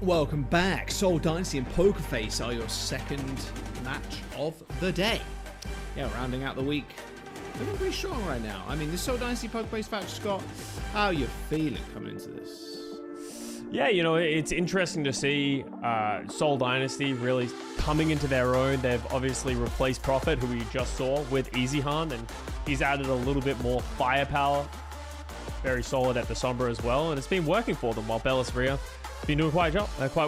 Welcome back. Seoul Dynasty and Pokerface are your second match of the day. Yeah, rounding out the week. Looking pretty strong right now. I mean, this Seoul Dynasty Pokerface match, Scott, how are you feeling coming into this? Yeah, you know, it's interesting to see Seoul Dynasty really coming into their own. They've obviously replaced Prophet, who we just saw, with Easyhan, and he's added a little bit more firepower. Very solid at the Sombra as well, and it's been working for them, while Bellisria been doing quite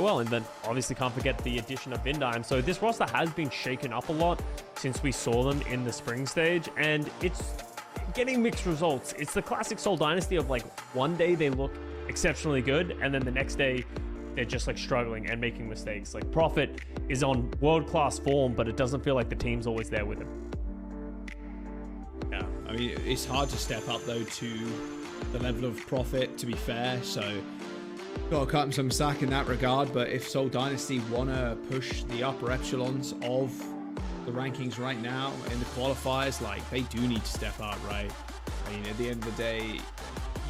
well. And then obviously can't forget the addition of Vindime. So this roster has been shaken up a lot since we saw them in the spring stage, and it's getting mixed results. It's the classic Seoul Dynasty of like one day they look exceptionally good, and then the next day they're just like struggling and making mistakes. Like Prophet is on world-class form, but it doesn't feel like the team's always there with him. Yeah, I mean, it's hard to step up though to the level of Prophet, to be fair, so got to cut him some slack in that regard. But if Seoul Dynasty want to push the upper echelons of the rankings right now in the qualifiers, like, they do need to step up, right? I mean, at the end of the day,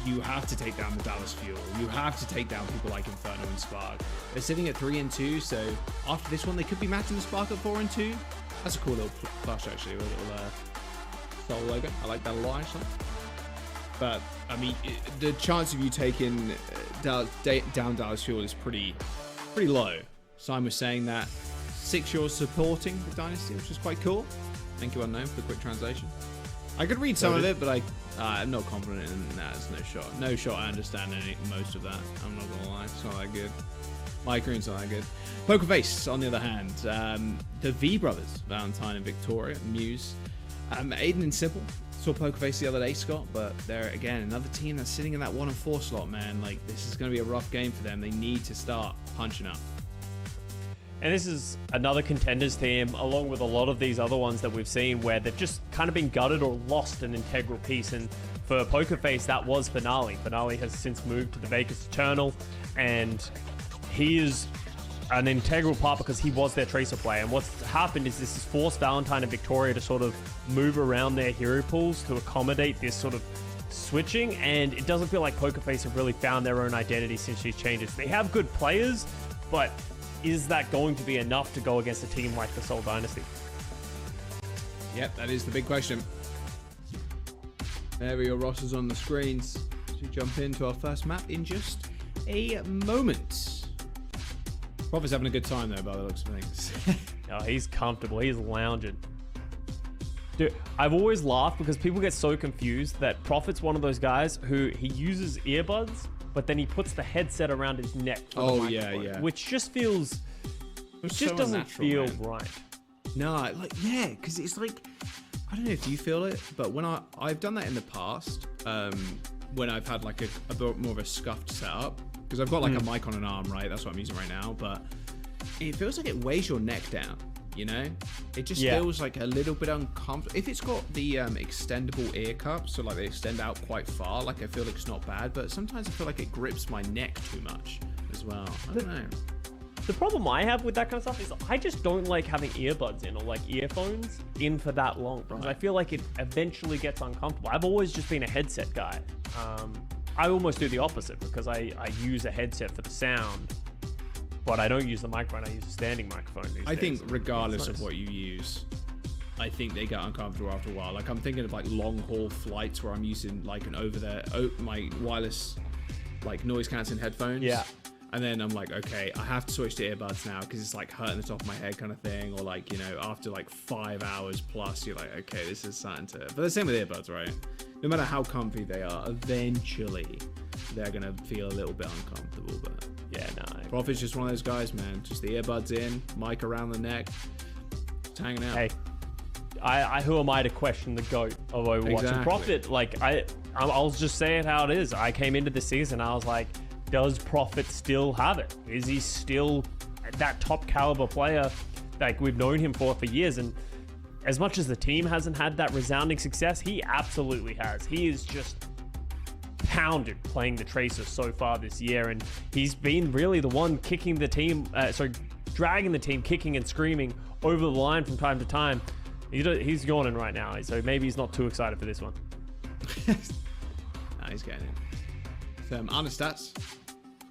you have to take down the Dallas Fuel. You have to take down people like Inferno and Spark. They're sitting at 3-2, so after this one, they could be matching the Spark at 4-2. That's a cool little plush, actually, with a little Soul logo. I like that a lot, actually. But, I mean, the chance of you taking down Dallas Fuel is pretty low. Simon was saying that 6 years supporting the Dynasty, which is quite cool. Thank you, Unknown, for the quick translation. I could read some of it, but I'm not confident in that. It's no shot. No shot I understand most of that. I'm not going to lie. It's not that good. My green's not that good. Pokerface, on the other hand. The V brothers, Valentine and Victoria, Muse. Aiden and Simple. Saw Pokerface the other day, Scott, but they're, again, another team that's sitting in that 1 and 4 slot, man. Like, this is going to be a rough game for them. They need to start punching up. And this is another contenders team, along with a lot of these other ones that we've seen, where they've just kind of been gutted or lost an integral piece. And for Pokerface, that was Finale. Finale has since moved to the Vegas Eternal, and he is an integral part because he was their Tracer player. And what's happened is this has forced Valentine and Victoria to sort of move around their hero pools to accommodate this sort of switching, and it doesn't feel like Pokerface have really found their own identity since these changes. They have good players, but is that going to be enough to go against a team like the Seoul Dynasty? Yep, that is the big question. There are your rosters on the screens as we jump into our first map in just a moment. Prophet's having a good time though, by the looks of things. Oh, he's comfortable. He's lounging. Dude, I've always laughed because people get so confused that Prophet's one of those guys who he uses earbuds, but then he puts the headset around his neck. Oh, yeah. Which just feels... It just so doesn't feel right. No, like, yeah, because it's like... I don't know if you feel it, but when I've done that in the past, when I've had like a bit more of a scuffed setup, because I've got like a mic on an arm, right? That's what I'm using right now, but it feels like it weighs your neck down, you know? It just feels like a little bit uncomfortable. If it's got the extendable ear cups, so like they extend out quite far, like I feel like it's not bad, but sometimes I feel like it grips my neck too much as well. I don't know. The problem I have with that kind of stuff is I just don't like having earbuds in or like earphones in for that long. Because I feel like it eventually gets uncomfortable. I've always just been a headset guy. I almost do the opposite because I use a headset for the sound, but I don't use the microphone. I use a standing microphone these days. I think regardless of what you use, I think they get uncomfortable after a while. Like I'm thinking of like long haul flights where I'm using like my wireless like noise cancelling headphones. Yeah. And then I'm like, okay, I have to switch to earbuds now because it's like hurting the top of my head kind of thing. Or like, you know, after like 5 hours plus, you're like, okay, this is starting to... But the same with earbuds, right? No matter how comfy they are, eventually they're going to feel a little bit uncomfortable. But yeah, no. Prophet's just one of those guys, man. Just the earbuds in, mic around the neck, just hanging out. Hey, who am I to question the GOAT of Overwatch? Exactly. And Prophet, like, I'll just say it how it is. I came into the season, I was like, does Prophet still have it? Is he still that top caliber player like we've known him for years? And as much as the team hasn't had that resounding success, he absolutely has. He is just pounded playing the Tracer so far this year, and he's been really the one kicking the team, dragging the team, kicking and screaming over the line from time to time. He's yawning right now, so maybe he's not too excited for this one. Nah, he's getting it. Some honest stats.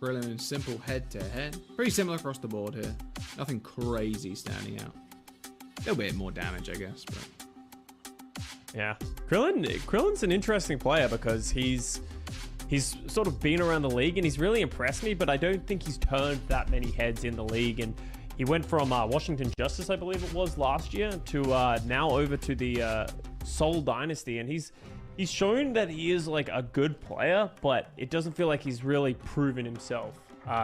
Krillin in simple head-to-head. Pretty similar across the board here. Nothing crazy standing out. A little bit more damage, I guess. But yeah, Krillin's an interesting player because he's sort of been around the league and he's really impressed me, but I don't think he's turned that many heads in the league. And he went from Washington Justice, I believe it was last year, to now over to the Seoul Dynasty, and he's shown that he is like a good player, but it doesn't feel like he's really proven himself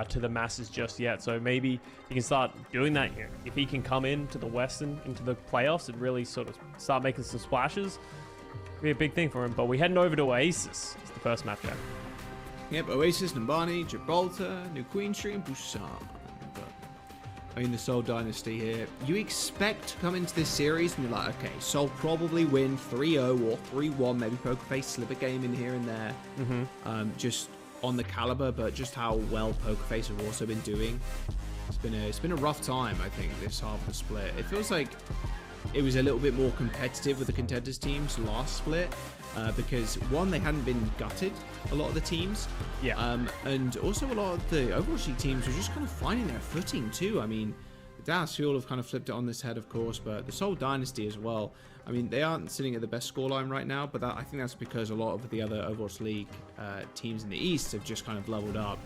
to the masses just yet. So maybe he can start doing that here. If he can come into the Western, into the playoffs and really sort of start making some splashes, it'll be a big thing for him. But we're heading over to Oasis. It's the first matchup. Yep, Oasis, Numbani, Gibraltar, New Queen Street, and Busan. I mean, the Seoul Dynasty here. You expect to come into this series and you're like, okay, Seoul probably win 3-0 or 3-1, maybe Pokerface slip a game in here and there. Just on the caliber, but just how well Pokerface have also been doing. It's been a rough time, I think, this half of the split. It feels like it was a little bit more competitive with the contenders teams last split. Because one, they hadn't been gutted, a lot of the teams. Yeah. And also a lot of the Overwatch League teams were just kind of finding their footing too. I mean, the Dallas Fuel have kind of flipped it on this head, of course, but the Seoul Dynasty as well. I mean, they aren't sitting at the best scoreline right now, but I think that's because a lot of the other Overwatch League teams in the East have just kind of leveled up.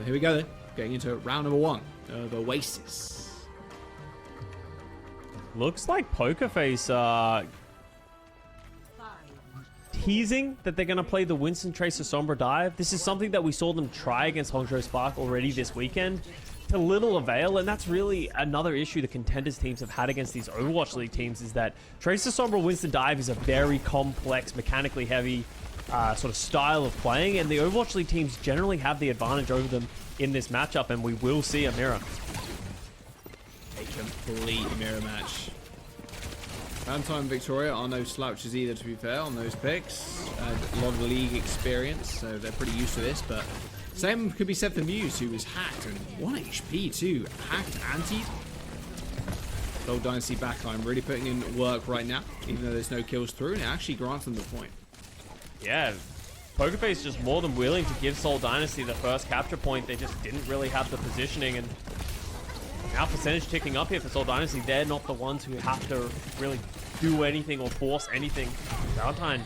Here we go then, getting into round number 1 of Oasis. Looks like Pokerface teasing that they're going to play the Winston Tracer Sombra dive. This is something that we saw them try against Hongzhou Spark already this weekend to little avail, and that's really another issue the contenders teams have had against these Overwatch League teams, is that Tracer Sombra Winston dive is a very complex, mechanically heavy sort of style of playing, and the Overwatch League teams generally have the advantage over them in this matchup, and we will see a mirror. A complete mirror match. Valentine and Victoria are no slouches either, to be fair, on those picks. A lot of league experience, so they're pretty used to this, but same could be said for Muse, who was hacked, and 1 HP too. Hacked, anti. Seoul Dynasty backline really putting in work right now, even though there's no kills through, and it actually grants them the point. Yeah, Pokerface just more than willing to give Seoul Dynasty the first capture point. They just didn't really have the positioning, and now percentage ticking up here for Seoul Dynasty. They're not the ones who have to really do anything or force anything. Valentine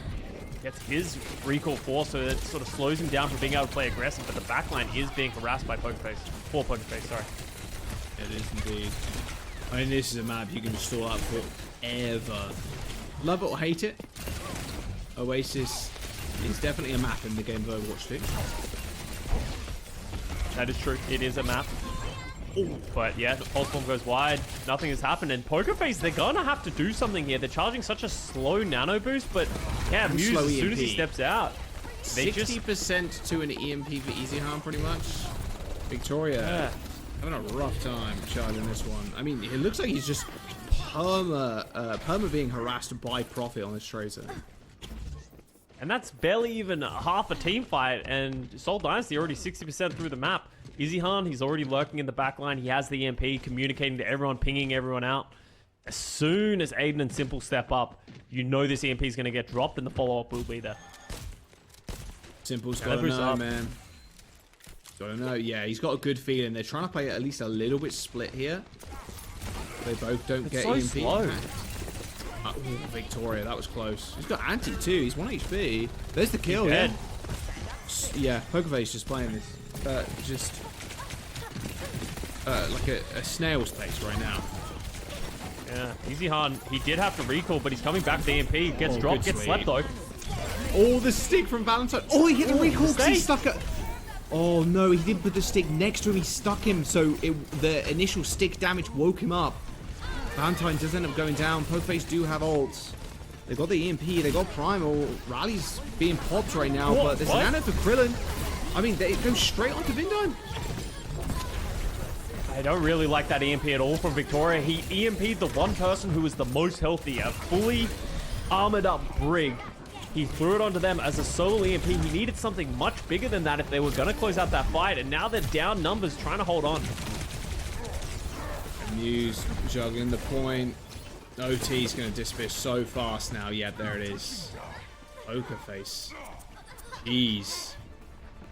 gets his recall force, so it sort of slows him down from being able to play aggressive, but the backline is being harassed by Pokerface. For Pokerface, sorry. It is indeed. I mean, this is a map you can stall up forever. Love it or hate it, Oasis is definitely a map in the game of Overwatch 2. That is true. It is a map. Ooh, but yeah, the pulse bomb goes wide. Nothing has happened. And Pokerface, they're gonna have to do something here. They're charging such a slow nano boost, but yeah, Muse, as soon as he steps out, they 60% to an EMP for Easy Harm, pretty much. Victoria having a rough time charging this one. I mean, it looks like he's just perma being harassed by Profit on this Tracer. And that's barely even half a team fight, and Seoul Dynasty already 60% through the map. Easyhan, he's already lurking in the backline. He has the EMP, communicating to everyone, pinging everyone out. As soon as Aiden and Simple step up, you know this EMP is going to get dropped, and the follow-up will be there. Simple's got to know, man. Got to know. Yeah, he's got a good feeling. They're trying to play it at least a little bit split here. They both don't get EMP. Slow. Victoria, that was close. He's got anti too. He's 1 HP. There's the kill. Yeah. Yeah. Pokerface just playing this. Like a snail's pace right now. Yeah. Easyhan, he did have to recall, but he's coming back with the EMP. Gets dropped, gets slept though. Oh, the stick from Valentine. Oh, he hit the recall because he stuck it. Oh no, he didn't put the stick next to him. He stuck him, so the initial stick damage woke him up. Valentine does end up going down. Pokerface do have ults. They've got the EMP, they got Primal. Rally's being popped right now, but there's an nano for Krillin. I mean, they go straight onto Vindime. I don't really like that EMP at all from Victoria. He EMP'd the one person who was the most healthy, a fully armored up Brig. He threw it onto them as a solo EMP. He needed something much bigger than that if they were going to close out that fight, and now they're down numbers trying to hold on. Muse juggling the point. OT's going to disappear so fast now. Yeah, there it is. Pokerface. Jeez.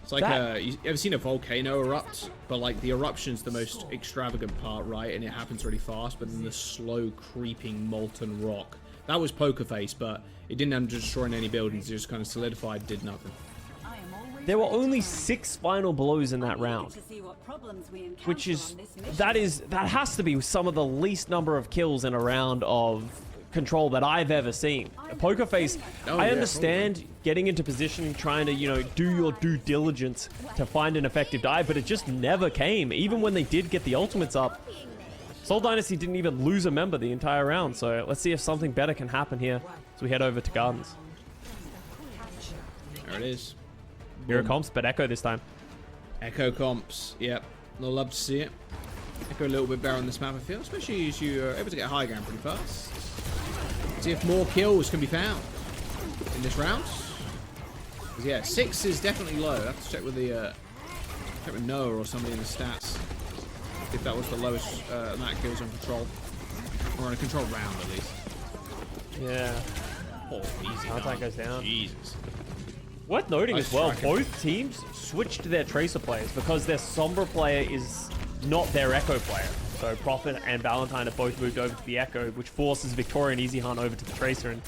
It's like you ever seen a volcano erupt? But like the eruption's the most extravagant part, right? And it happens really fast, but then the slow creeping molten rock. That was Poker Face, but it didn't end up destroying any buildings. It just kind of solidified, did nothing. There were only 6 final blows in that round, which is that has to be some of the least number of kills in a round of Control that I've ever seen. Poker Face, I understand probably getting into position, trying to, you know, do your due diligence to find an effective dive, but it just never came. Even when they did get the ultimates up, Seoul Dynasty didn't even lose a member the entire round. So let's see if something better can happen here as we head over to Gardens. There it is. Hero comps, but Echo this time. Echo comps, yep. I'd love to see it. Echo a little bit better on this map, I feel, especially as you are able to get high ground pretty fast. See if more kills can be found in this round. Because yeah, 6 is definitely low. I have to check with the check with Noah or somebody in the stats if that was the lowest amount of kills on Control, or in a Control round at least. Yeah. Oh, easy. That goes down. Jesus. Worth noting Nice as well, tracking. both teams switched to their Tracer players because their Sombra player is not their Echo player. So Prophet and Valentine have both moved over to the Echo, which forces Victoria and Easy Hunt over to the Tracer. And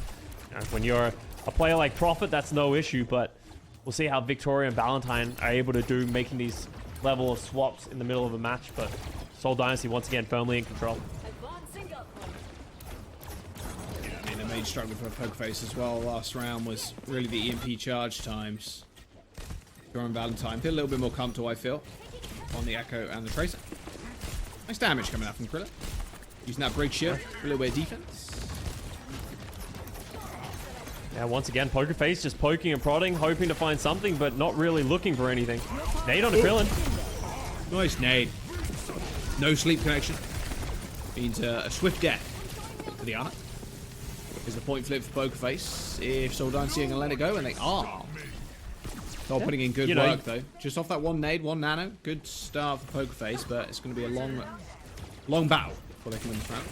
you know, when you're a player like Prophet, that's no issue, but we'll see how Victoria and Valentine are able to do making these level of swaps in the middle of a match. But Seoul Dynasty once again firmly in control. Yeah, I mean, the main struggle for Poker Face as well last round was really the EMP charge times. Victoria and Valentine feel a little bit more comfortable, I feel, on the Echo and the Tracer. Nice damage coming out from Krillin. Using that break shield for a little bit of defense. Yeah, once again, Poker Face just poking and prodding, hoping to find something, but not really looking for anything. Nade on a Krillin. Nice nade. No sleep connection. Means a swift death for the Ana. Is the point flip for Poker Face. If Seoul Dynasty are going to let it go, and they are. They're putting in good work, though. Just off that one nade, one nano. Good start for Poker Face, but it's going to be a long battle before they can win this round.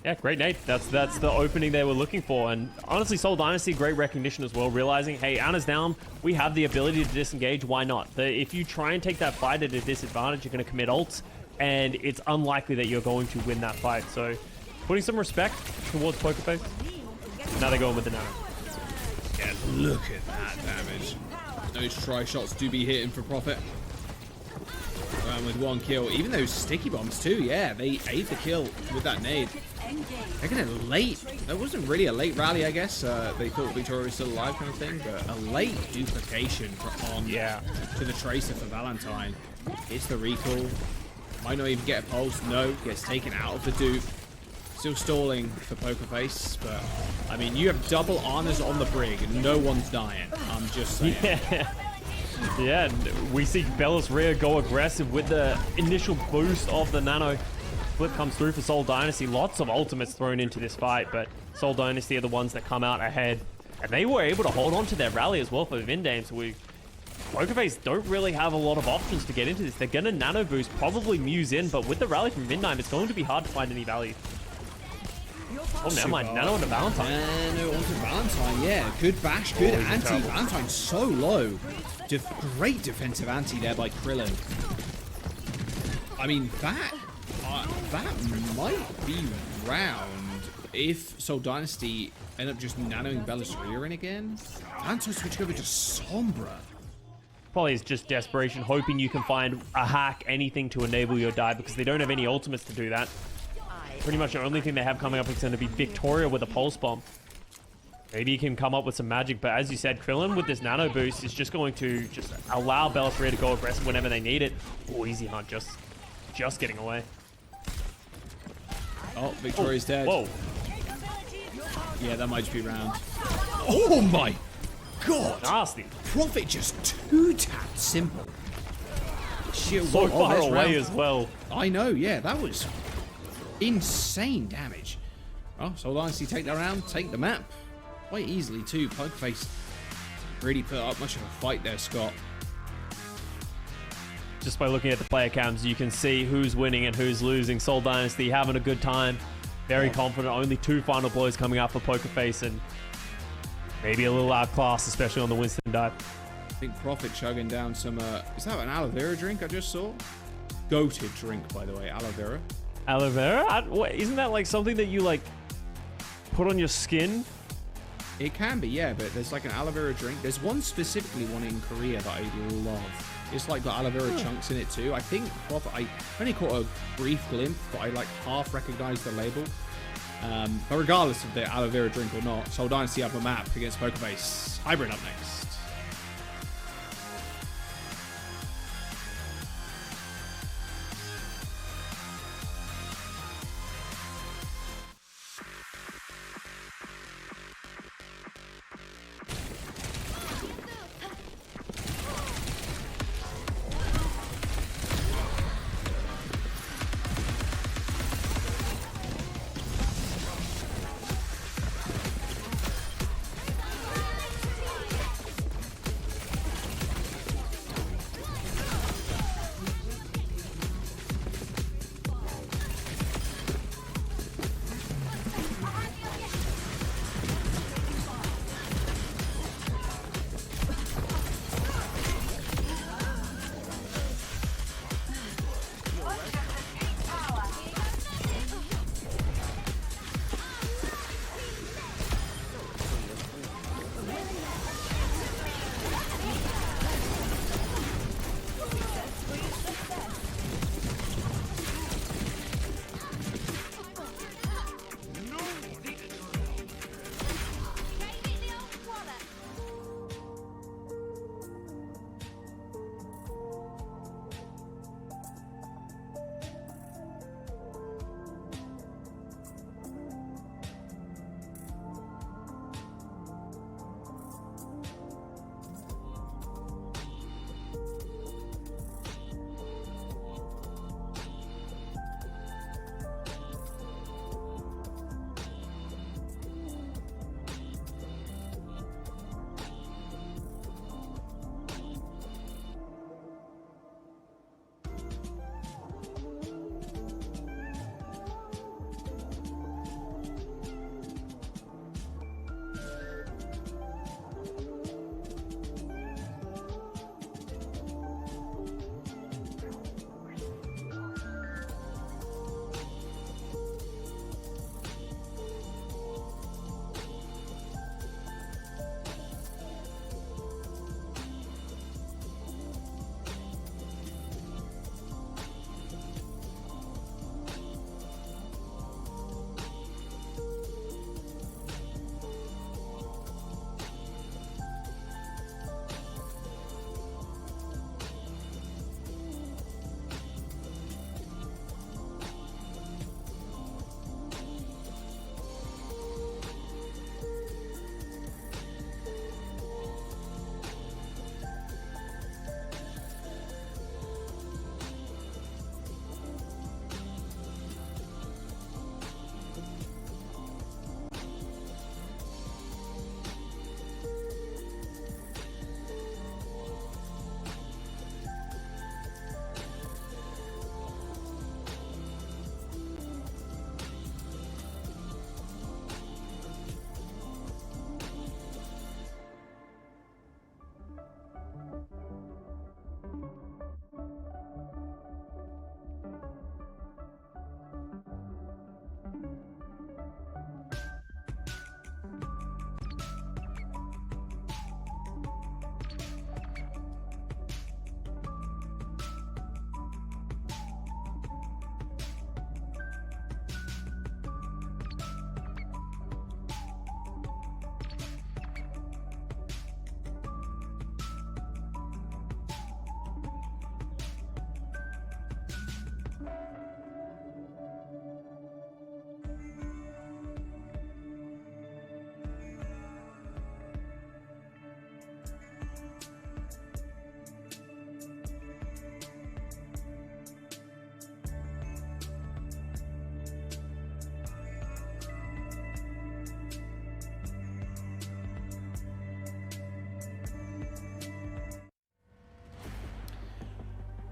Yeah, great nade. That's the opening they were looking for. And honestly, Seoul Dynasty, great recognition as well, realizing, hey, Ana's down. We have the ability to disengage. Why not? If you try and take that fight at a disadvantage, you're going to commit ults, and it's unlikely that you're going to win that fight. So putting some respect towards Poker Face. Now they're going with the nano. Yeah, look at that damage. Those tri-shots do be hitting for profit. With one kill. Even those sticky bombs too, yeah, they ate the kill with that nade. They're gonna late. That wasn't really a late rally, I guess. They thought Victoria was still alive kind of thing, but a late duplication on to the Tracer for Valentine. It's the recall. Might not even get a pulse. No, gets taken out of the dupe. Still stalling for Poker Face, but I mean, you have double honors on the brig and no one's dying. I'm just saying. Yeah, and we see Bella's Rhea go aggressive with the initial boost of the nano. Flip comes through for Seoul Dynasty. Lots of ultimates thrown into this fight, but Seoul Dynasty are the ones that come out ahead. And they were able to hold on to their rally as well for Vindame, so Poker Face don't really have a lot of options to get into this. They're going to nano boost, probably Muse in, but with the rally from Vindame, it's going to be hard to find any value. Oh, never mind. Nano onto Valentine. Nano onto Valentine, yeah. Good bash, good anti. Valentine's so low. Great defensive anti there by Krillin. I mean, that might be round if Seoul Dynasty end up just nanoing Bella's Rhea in again. Valentine switching over to Sombra. Probably is just desperation, hoping you can find a hack, anything to enable your dive, because they don't have any ultimates to do that. Pretty much the only thing they have coming up is going to be Victoria with a pulse bomb. Maybe he can come up with some magic, but as you said, Krillin with this nano boost is just going to just allow Bella's Rhea to go aggressive whenever they need it. Oh, Easy Hunt just getting away. Oh, Victoria's dead. Whoa. Yeah, that might just be round. Oh my god! Nasty. Profit just two-tapped simple. Shit, So far away as well. I know, yeah, that was insane damage. Oh, Seoul Dynasty take that round, take the map. Quite easily too. Poker Face really put up much of a fight there, Scott. Just by looking at the player cams, you can see who's winning and who's losing. Seoul Dynasty having a good time. Very confident. Only 2 final blows coming up for Poker Face, and maybe a little outclassed, especially on the Winston dive. I think Profit chugging down some, is that an aloe vera drink I just saw? Goated drink, by the way, aloe vera. Aloe vera? Isn't that like something that you like put on your skin? It can be, yeah, but there's like an aloe vera drink. There's one specifically one in Korea that I love. It's like got aloe vera chunks in it too. I think Profit, I only caught a brief glimpse, but I like half recognized the label. But regardless of the aloe vera drink or not, Seoul Dynasty have a map against Pokerface. Hybrid up next.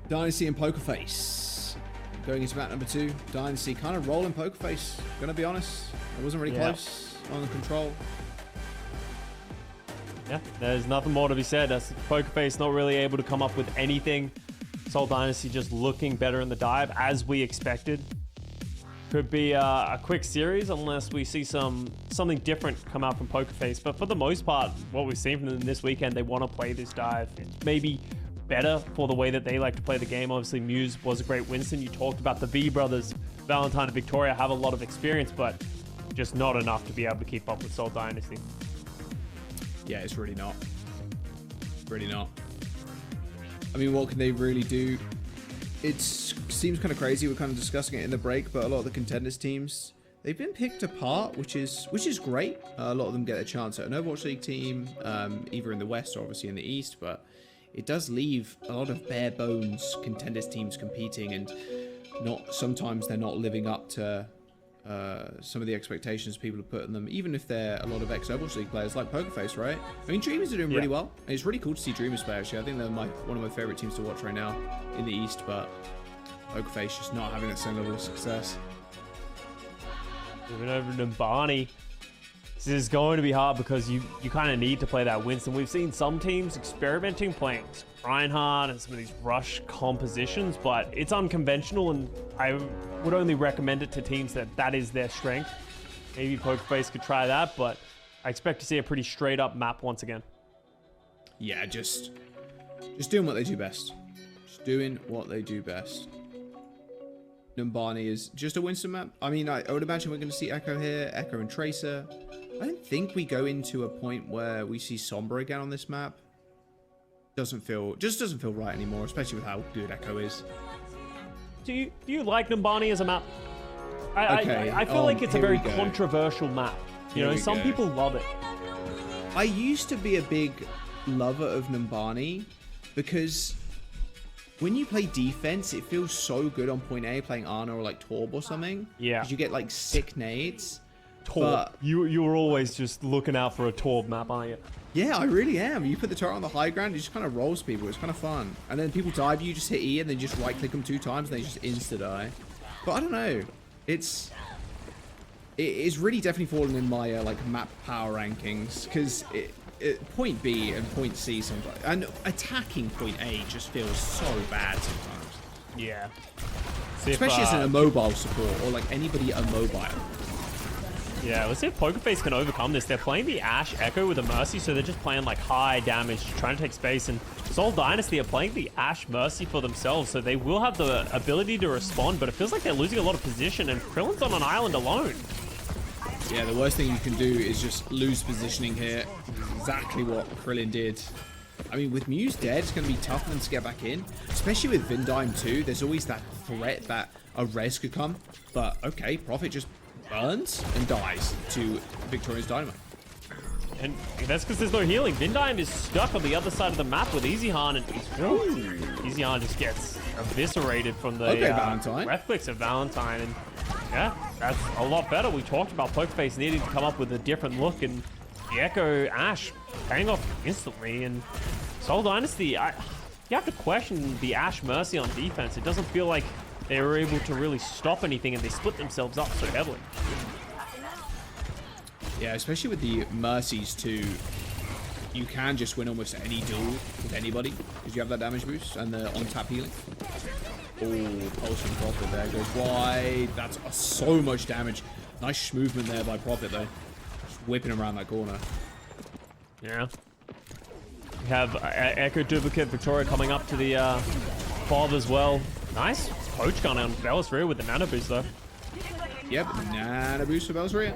Dynasty and Pokerface. Going into map number 2. Dynasty kind of rolling Pokerface. Gonna be honest. It wasn't really close on the control. Yeah, there's nothing more to be said. That's Pokerface not really able to come up with anything. Seoul Dynasty just looking better in the dive, as we expected. Could be a quick series unless we see something different come out from Pokerface. But for the most part, what we've seen from them this weekend, they want to play this dive. It's maybe better for the way that they like to play the game. Obviously, Muse was a great Winston. You talked about the V brothers, Valentine and Victoria, have a lot of experience, but just not enough to be able to keep up with Seoul Dynasty. Yeah, it's really not. Really not. I mean, what can they really do? It seems kind of crazy. We're kind of discussing it in the break, but a lot of the contenders teams, they've been picked apart, which is great. A lot of them get a chance at an Overwatch League team, either in the West or obviously in the East, but it does leave a lot of bare bones contenders teams competing, and sometimes they're not living up to some of the expectations people have put on them, even if they're a lot of ex-Overwatch League players like Pokerface, right? I mean, Dreamers are doing really well. And it's really cool to see Dreamers play, actually. I think they're one of my favorite teams to watch right now in the East, but Pokerface just not having that same level of success. Moving over to Numbani. This is going to be hard because you kind of need to play that Winston. We've seen some teams experimenting playing Reinhardt and some of these rush compositions, but it's unconventional, and I would only recommend it to teams that is their strength. Maybe Pokerface could try that, but I expect to see a pretty straight up map once again. Yeah, just doing what they do best. Just doing what they do best. Numbani is just a Winston map. I mean, I would imagine we're going to see Echo here, Echo and Tracer. I don't think we go into a point where we see Sombra again on this map. Just doesn't feel right anymore, especially with how good Echo is. Do you like Numbani as a map? Okay, I feel like it's a very controversial map. You know, some people love it. I used to be a big lover of Numbani because when you play defense, it feels so good on point A playing Ana or like Torb or something. Yeah. Because you get like sick nades. Torb. You were always just looking out for a Torb map, aren't you? Yeah, I really am. You put the turret on the high ground, it just kind of rolls people. It's kind of fun. And then people dive you, just hit E and then just right click them 2 times and they just insta-die. But I don't know. It's really definitely fallen in my like map power rankings because point B and point C sometimes, and attacking point A just feels so bad sometimes. Yeah. Especially as an immobile support or like anybody immobile. Yeah, let's see if Pokerface can overcome this. They're playing the Ashe Echo with a Mercy, so they're just playing like high damage, trying to take space. And Seoul Dynasty are playing the Ashe Mercy for themselves, so they will have the ability to respond, but it feels like they're losing a lot of position, and Krillin's on an island alone. Yeah, the worst thing you can do is just lose positioning here. Exactly what Krillin did. I mean, with Muse dead, it's going to be tough for them to get back in. Especially with Vindime too. There's always that threat that a res could come. But, okay, Prophet just burns and dies to Victoria's Dynamite. And that's because there's no healing. Vindime is stuck on the other side of the map with EasyHan, and EasyHan just gets eviscerated from the Valentine. breath clicks of Valentine. And yeah, that's a lot better. We talked about Pokerface needing to come up with a different look, and the Echo Ashe paying off instantly. And Seoul Dynasty, you have to question the Ashe Mercy on defense. It doesn't feel like they were able to really stop anything, and they split themselves up so heavily. Yeah, especially with the Mercies too. You can just win almost any duel with anybody because you have that damage boost and the on-tap healing. Oh, Pulse from Prophet there goes wide. That's so much damage. Nice movement there by Prophet though. Just whipping around that corner. Yeah. We have Echo Duplicate Victoria coming up to the Bob as well. Nice poach gun on Belisria with the nano boost though. Yep, nano boost for Belisria.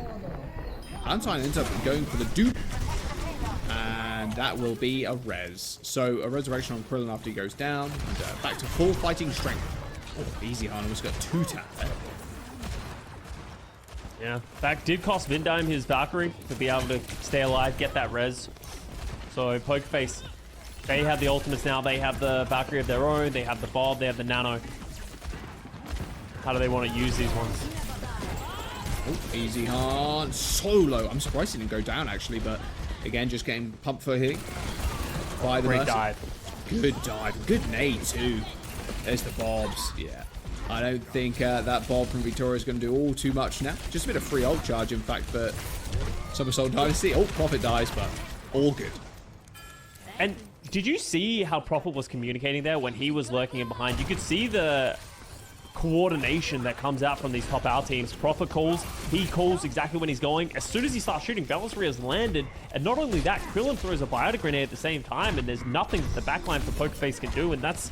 Valentine ends up going for the dupe. And that will be a res. So a resurrection on Krillin after he goes down. And back to full fighting strength. Oh, EasyHan almost got 2 tap there. Yeah, that did cost Vindime his Valkyrie to be able to stay alive, get that res. So Pokerface, they have the ultimates now. They have the Valkyrie of their own. They have the Bob. They have the Nano. How do they want to use these ones? Oh, EasyHan solo. I'm surprised he didn't go down actually, but again, just getting pumped for here by the Great Mercy. dive. Good dive. Good nade too. There's the Bobs. Yeah. I don't think that Bob from Victoria is going to do all too much now. Just a bit of free ult charge, in fact, but Seoul Dynasty. Oh, Prophet dies, but all good. And did you see how Prophet was communicating there when he was lurking in behind? You could see the coordination that comes out from these top out teams. Prophet calls, he calls exactly when he's going. As soon as he starts shooting, Belisaria's landed. And not only that, Krillin throws a biotic grenade at the same time, and there's nothing that the backline for Pokerface can do. And that's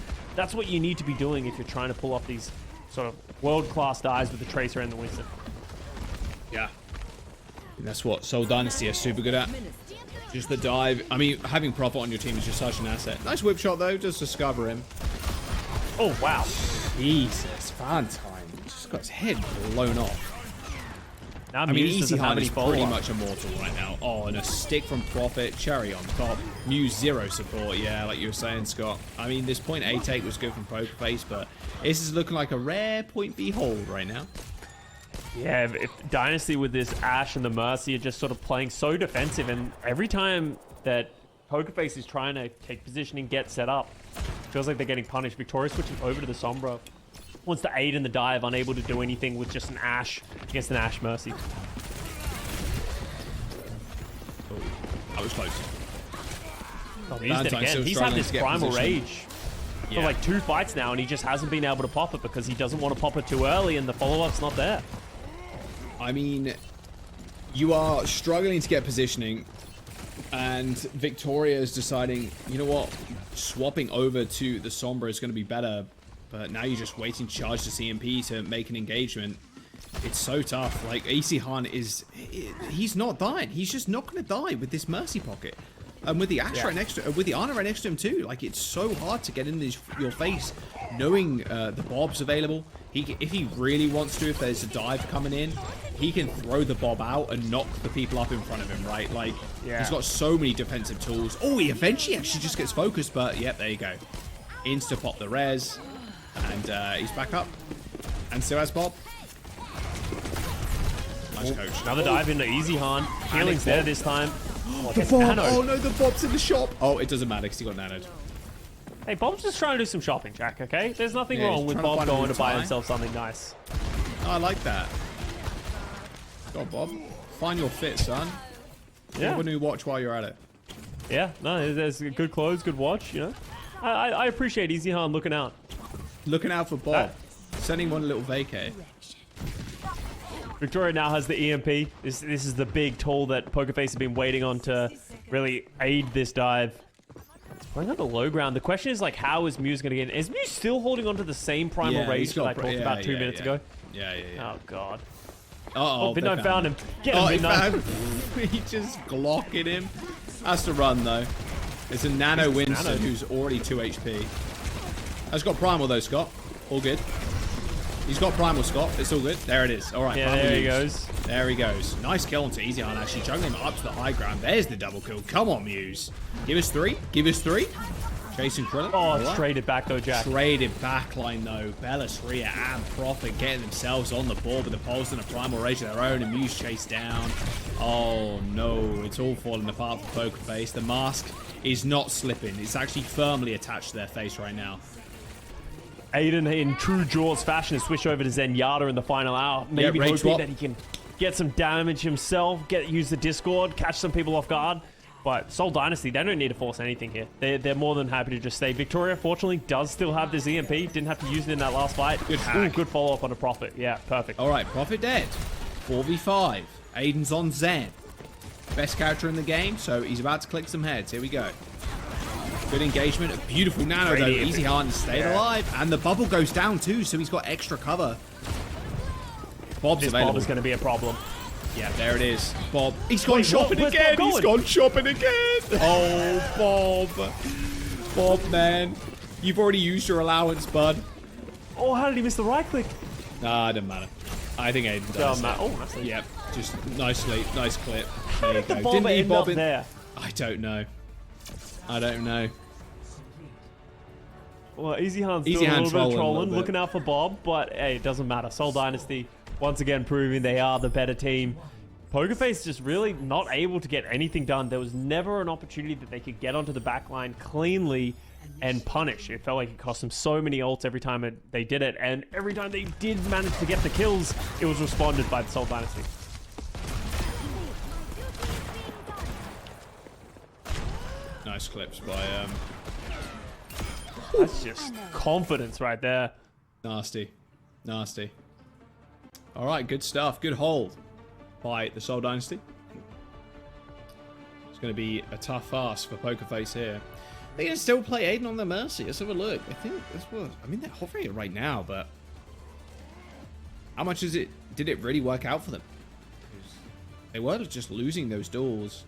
what you need to be doing if you're trying to pull off these sort of world-class dives with the Tracer and the Winston. Yeah. And that's what Seoul Dynasty are super good at. Just the dive. I mean, having Prophet on your team is just such an asset. Nice whip shot, though. Just discover him. Oh, wow. Jesus, Valentine just got his head blown off. Now I mean, Muse Easy doesn't have Hunt any is pretty follow-up. much immortal right now. Oh, and a stick from Prophet, cherry on top. Muse 0 support, yeah, like you were saying, Scott. I mean, this point A take was good from Pokerface, but this is looking like a rare point B hold right now. Yeah, if Dynasty with this Ashe and the Mercy are just sort of playing so defensive, and every time that Pokerface is trying to take position and get set up, feels like they're getting punished. Victoria switching over to the Sombra. Wants to aid in the dive, unable to do anything with just an Ashe against an Ashe Mercy. Oh, that was close. Oh, he's dead again. He's had this primal rage for like 2 fights now, and he just hasn't been able to pop it because he doesn't want to pop it too early, and the follow-up's not there. I mean, you are struggling to get positioning, and Victoria is deciding, you know what, swapping over to the Sombra is going to be better, but now you're just waiting to charge the CMP to make an engagement. It's so tough. Like, AC Han he's not dying. He's just not going to die with this Mercy pocket. And with the Ashe right next to, with the Ana right next to him too. Like, it's so hard to get in your face, knowing the Bob's available. If he really wants to, if there's a dive coming in, he can throw the Bob out and knock the people up in front of him, right? Like, he's got so many defensive tools. Oh, he eventually actually just gets focused, but yep, there you go. Insta pop the res, and he's back up. And so has Bob. Nice coach. Another dive into Easy Han. Healing's there this time. Oh, the Bob! Oh no, the Bob's in the shop! Oh, it doesn't matter because he got nanoed. Hey, Bob's just trying to do some shopping, Jack, okay? There's nothing wrong with trying to Bob find a going to buy tie. himself something nice. Oh, I like that. Go on, Bob. Find your fit, son. Yeah. Have a new watch while you're at it. Yeah, no, there's good clothes, good watch, you know? I appreciate Easy Han looking out. Looking out for Bob. Sending one a little vacay. Victoria now has the EMP. This is the big tool that Pokerface has been waiting on to really aid this dive. It's playing on the low ground. The question is, like, how is Muse going to get in? Is Muse still holding on to the same primal rage that I talked about 2 minutes ago? Yeah. Oh, God. Uh-oh, Midnight found him. Get him, Oh, Midnight. he just glocking him. Has to run, though. It's a Nano Winston who's already 2 HP. Has got Primal, though, Scott. All good. He's got Primal, Scott. It's all good. There it is. All right. Yeah, there he goes. There he goes. Nice kill onto Easy Han, actually. Juggling him up to the high ground. There's the double kill. Come on, Muse. Give us 3. Give us 3. Chasing Krillin. Oh, it's traded back, though, Jack. Traded backline, though. Belisria and Prophet getting themselves on the board with the Pulse and a Primal Rage of their own, and Muse chased down. Oh, no. It's all falling apart for Pokerface. The mask is not slipping. It's actually firmly attached to their face right now. Aiden, in true Jaws fashion, has switched over to Zenyatta in the final hour. Maybe hoping that he can get some damage himself, use the Discord, catch some people off guard. But Seoul Dynasty, they don't need to force anything here. They're more than happy to just stay. Victoria, fortunately, does still have this EMP. Didn't have to use it in that last fight. Good hack. Good follow-up on a Prophet. Yeah, perfect. All right, Prophet dead. 4v5. Aiden's on Zen. Best character in the game, so he's about to click some heads. Here we go. Good engagement. A beautiful nano, though. Easy Han stayed alive. And the bubble goes down, too, so he's got extra cover. Bob's available. Bob is going to be a problem. Yeah, there it is. Bob. He's gone shopping again. He's gone shopping again. Oh, Bob. Bob, man. You've already used your allowance, bud. Oh, how did he miss the right click? Nah, it doesn't matter. I think Aiden does. Oh, nice. Yep. Just nicely. Nice clip. How did the Bob end up there? I don't know. I don't know. Well, Easy Han's doing a little bit of trolling, looking out for Bob, but hey, it doesn't matter. Seoul Dynasty, once again, proving they are the better team. Pokerface just really not able to get anything done. There was never an opportunity that they could get onto the backline cleanly and punish. It felt like it cost them so many ults every time they did it, and every time they did manage to get the kills, it was responded by the Seoul Dynasty. nice clips by That's just confidence right there. Nasty. Nasty. All right, good stuff. Good hold by the Seoul Dynasty. It's going to be a tough ask for Pokerface here. They can still play Aiden on the Mercy. Let's have a look. I think that's what. I mean, they're hovering it right now, but how much is it? Did it really work out for them? They were just losing those duels,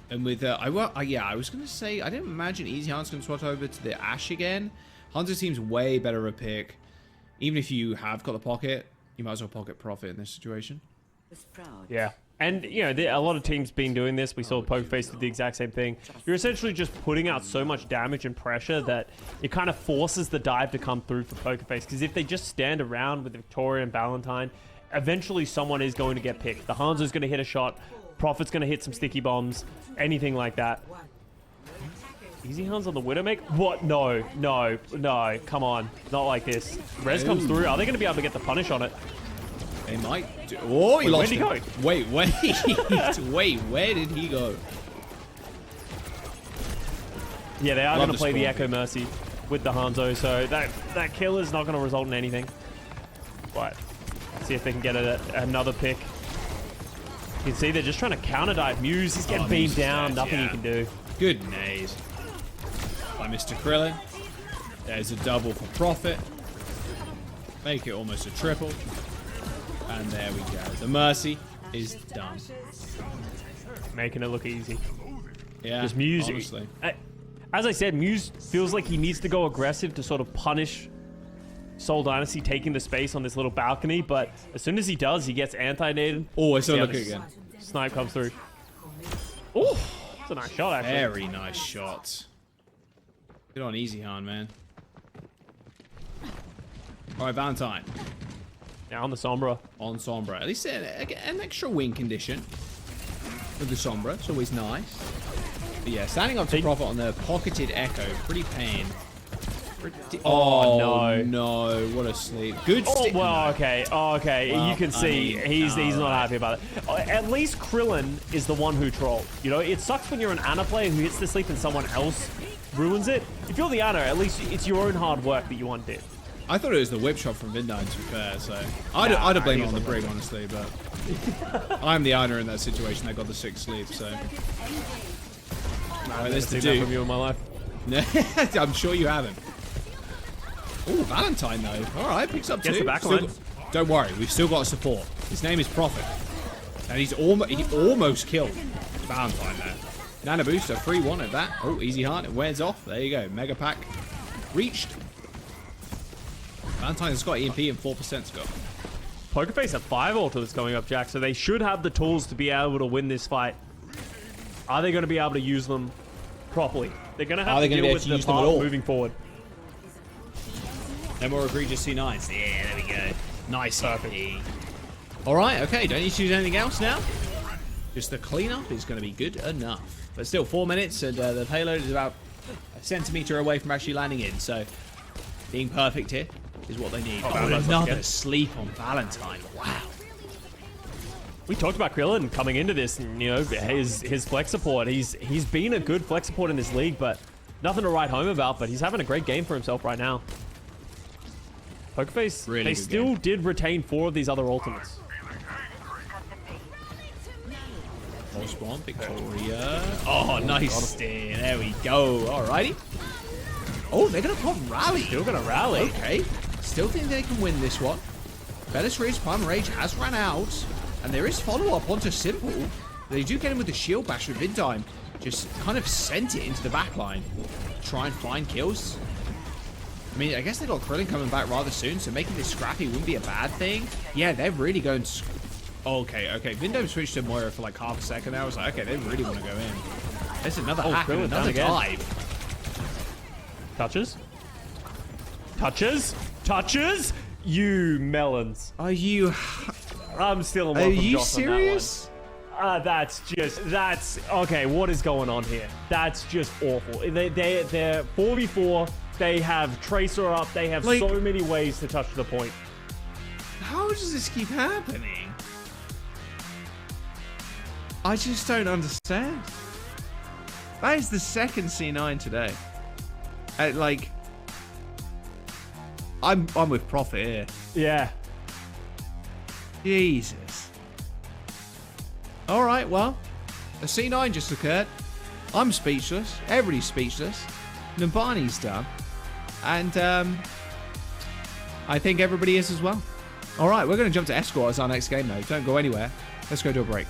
and with yeah, I was going to say I didn't imagine Easy Hunt's going to swap over to the Ashe again. Hunter seems way better a pick. Even if you have got the pocket, you might as well pocket Profit in this situation. Yeah. And, you know, a lot of teams been doing this. We saw Pokerface did the exact same thing. You're essentially just putting out so much damage and pressure that it kind of forces the dive to come through for Pokerface. Because if they just stand around with Victoria and Valentine, eventually someone is going to get picked. The Hanzo's going to hit a shot. Profit's going to hit some sticky bombs. Anything like that. Easy Hands on the Widowmaker? What? No. No. No. Come on. Not like this. Res comes through. Are they going to be able to get the punish on it? They might do. Oh, he lost him. Where'd he go? Wait, wait, where did he go? Yeah, they are going to play the Echo Mercy with the Hanzo, so that kill is not going to result in anything. But see if they can get another pick. You can see they're just trying to counter dive. Muse is getting beamed down. Nothing you can do. Good nade by Mr. Krillin. There's a double for Profit. Make it almost a triple. And there we go. The Mercy is done. Making it look easy. Yeah, just Muse. Honestly. As I said, Muse feels like he needs to go aggressive to sort of punish Seoul Dynasty taking the space on this little balcony, but as soon as he does, he gets anti-naded. Oh, I saw look again. Snipe comes through. Oh, that's a nice shot, actually. Very nice shot. Good on Easy Han, man. All right, Valentine. Now on the Sombra. On Sombra. At least an extra win condition with the Sombra. It's always nice. But yeah, standing up to Profit on the pocketed Echo. Pretty pain. Oh, no. What a sleep. Good stick. Well, okay. Oh, okay. Well, you can see he's not happy about it. At least Krillin is the one who trolled. You know, it sucks when you're an Ana player who hits the sleep and someone else ruins it. If you're the Ana, at least it's your own hard work that you undid. I thought it was the whip shot from Vindine, to be fair, so I'd have blamed it on the Brig, honestly, but I'm the owner in that situation. I got the 6 sleep, so. Right, there's the dude from you in my life. I'm sure you haven't. Oh, Valentine though. All right, picks up 2. The backline. Don't worry, we've still got support. His name is Profit, and he almost killed Valentine there. Nana booster, 3-1 at that. Oh, Easy Heart, it wears off. There you go. Mega pack reached. Valentine's got EMP and 4% score. Pokerface at 5 ulti that's going up, Jack, so they should have the tools to be able to win this fight. Are they going to be able to use them properly? They're going to have to deal with the part moving forward. No more egregious C9s. Yeah, there we go. Nice RP. All right, okay, don't need to use anything else now. Just the cleanup is going to be good enough. But still, 4 minutes, and the payload is about a centimeter away from actually landing in, so being perfect here is what they need. Oh, another sleep on Valentine. Wow. We talked about Krillin coming into this, and you know his flex support. He's been a good flex support in this league, but nothing to write home about. But he's having a great game for himself right now. Pokerface, really they still did retain 4 of these other ultimates. Spawn, Victoria. Oh, nice steer. There we go. Alrighty. Oh, they're gonna pop rally. Still gonna rally. Okay. Still think they can win this one. Belisarius Prime Rage has run out, and there is follow-up onto Simple. They do get him with the shield bash with Vindime. Just kind of sent it into the back line. Try and find kills. I mean, I guess they got Krillin coming back rather soon, so making this scrappy wouldn't be a bad thing. Yeah, they're really going to... Okay. Vindime switched to Moira for like half a second there. I was like, okay, they really want to go in. There's another hack and another dive. Touches? You melons. Are you... I'm still in love with Josh on that one. Are you serious? That's... Okay, what is going on here? That's just awful. They're 4v4. They have Tracer up. They have so many ways to touch the point. How does this keep happening? I just don't understand. That is the second C9 today. Like, I'm with Prophet here. Yeah. Jesus. All right, well, a C9 just occurred. I'm speechless. Everybody's speechless. Numbani's done. And I think everybody is as well. All right, we're going to jump to Escort as our next game, though. Don't go anywhere. Let's go to a break.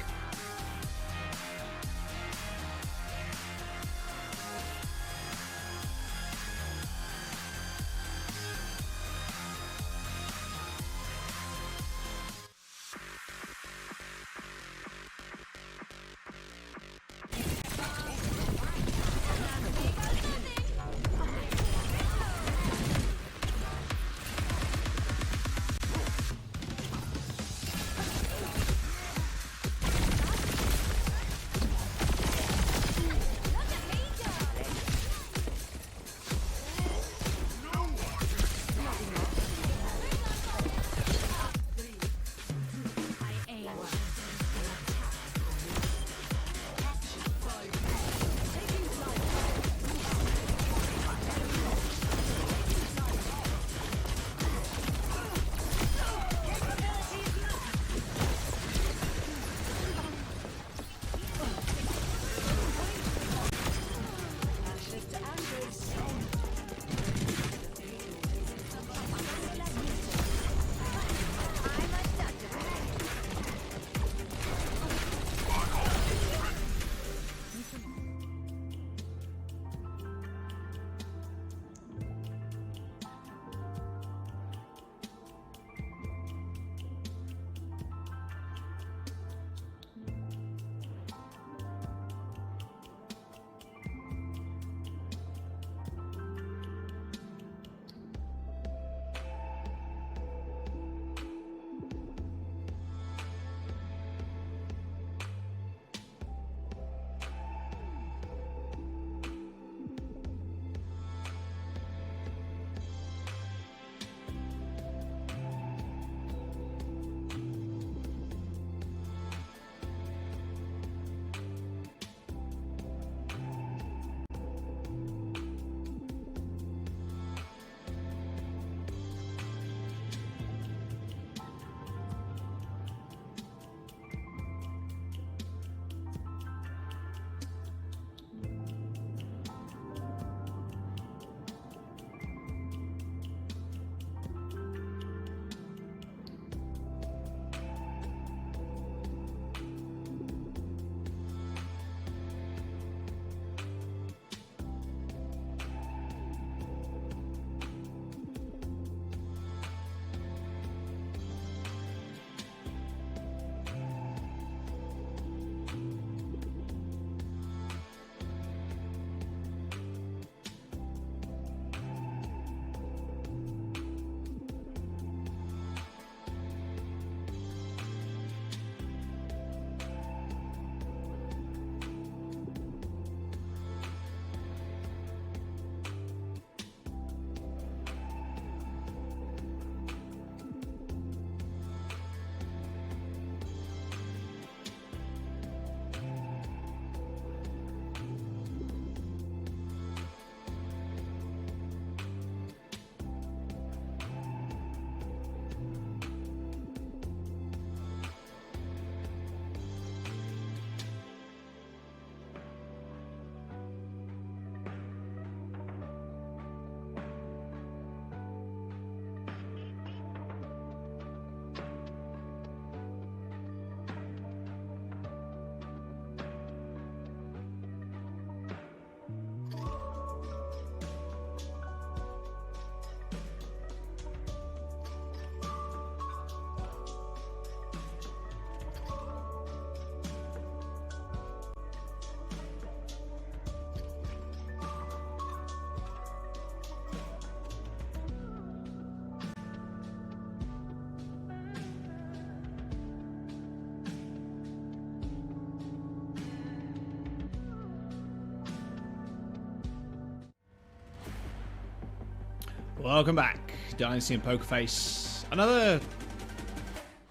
Welcome back, Dynasty and Pokerface. Another,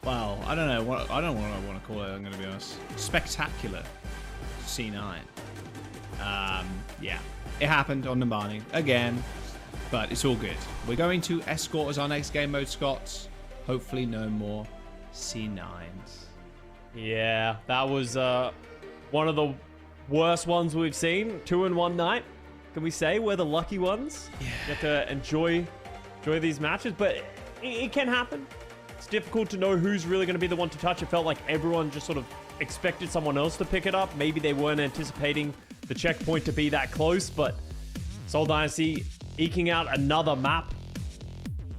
well, I don't know what I want to call it. I'm going to be honest. Spectacular C9. Yeah, it happened on Numbani again, but it's all good. We're going to Escort as our next game mode, Scott. Hopefully no more C9s. Yeah, that was one of the worst ones we've seen. 2 in one night. Can we say we're the lucky ones? Yeah. Get to enjoy these matches, but it can happen. It's difficult to know who's really going to be the one to touch. It felt like everyone just sort of expected someone else to pick it up. Maybe they weren't anticipating the checkpoint to be that close, but Seoul Dynasty eking out another map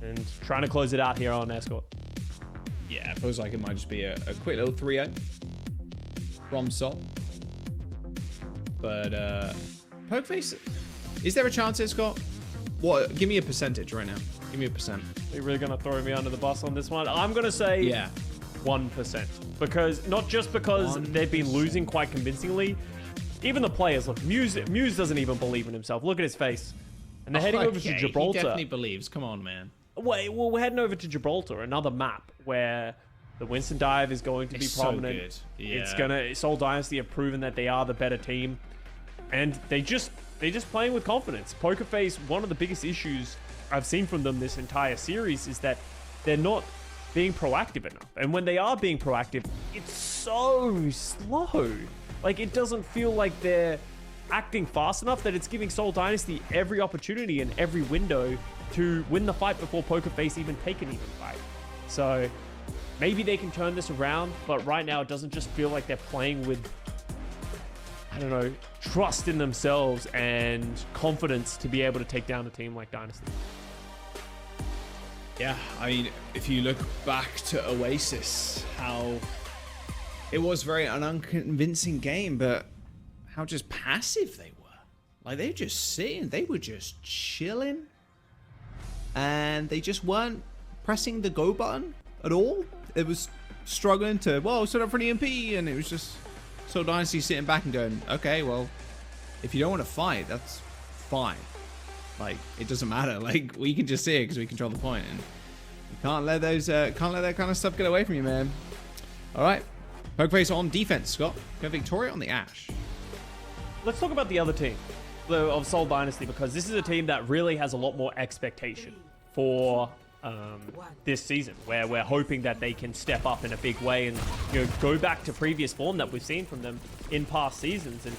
and trying to close it out here on Escort. Yeah, it feels like it might just be a quick little 3-0 from Seoul. But Pokeface, is there a chance here, Scott? What? Give me a percentage right now. Give me a percent. Are you really going to throw me under the bus on this one? I'm going to say 1%. Because, not just because 1%. They've been losing quite convincingly. Even the players, look, Muse doesn't even believe in himself. Look at his face. And they're heading over to Gibraltar. He definitely believes. Come on, man. Wait, well, we're heading over to Gibraltar, another map where the Winston dive is going to be prominent. So good. Yeah. Seoul Dynasty have proven that they are the better team. And they're just playing with confidence. Pokerface, one of the biggest issues I've seen from them this entire series is that they're not being proactive enough. And when they are being proactive, it's so slow. Like, it doesn't feel like they're acting fast enough that it's giving Seoul Dynasty every opportunity and every window to win the fight before Pokerface even take an even fight. So maybe they can turn this around, but right now it doesn't just feel like they're playing with, I don't know, trust in themselves and confidence to be able to take down a team like Dynasty. Yeah, I mean, if you look back to Oasis, how it was very an unconvincing game, but how just passive they were. Like, they were just sitting, they were just chilling, and they just weren't pressing the go button at all. It was struggling to, well, set up for an EMP, and it was just Seoul Dynasty sitting back and going, okay, well, if you don't want to fight, that's fine. Like, it doesn't matter. Like, we can just sit here because we control the point, and you can't let those, can't let that kind of stuff get away from you, man. All right, Pokeface on defense, Scott. Go Victoria on the Ash. Let's talk about the other team of Seoul Dynasty, because this is a team that really has a lot more expectation for this season, where we're hoping that they can step up in a big way and, you know, go back to previous form that we've seen from them in past seasons. And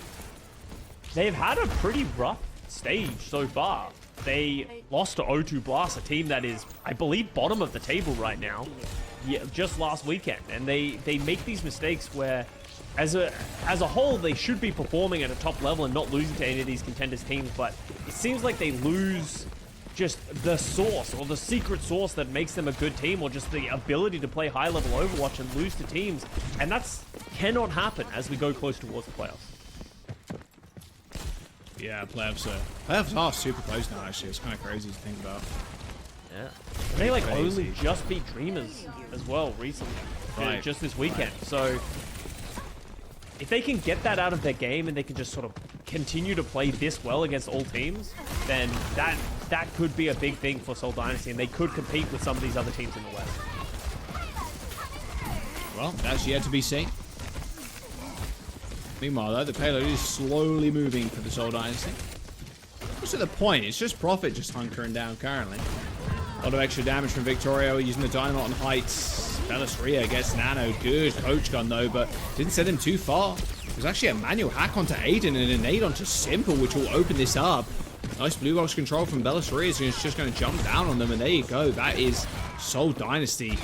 they've had a pretty rough stage so far. They lost to O2 Blast, a team that is, I believe, bottom of the table right now, just last weekend. And they make these mistakes where, as a whole, they should be performing at a top level and not losing to any of these contenders teams, but it seems like they lose just the source, or the secret sauce that makes them a good team, or just the ability to play high-level Overwatch and lose to teams. And that's cannot happen as we go close towards the playoffs. Yeah, playoffs are super close now, actually. It's kind of crazy to think about. Yeah. They, like, only just beat Dreamers as well recently. Right. Just this weekend. Right. So if they can get that out of their game and they can just sort of continue to play this well against all teams, then that could be a big thing for Seoul Dynasty, and they could compete with some of these other teams in the West. Well, that's yet to be seen. Meanwhile, though, the payload is slowly moving for the Seoul Dynasty. What's at the point? It's just Profit just hunkering down currently. A lot of extra damage from Victoria using the Dynamite on heights. Bellisria gets Nano. Good coach gun, though, but didn't send him too far. There's actually a manual hack onto Aiden and a nade onto Simple, which will open this up. Nice blue box control from Bellisria. So it's just going to jump down on them, and there you go. That is Seoul Dynasty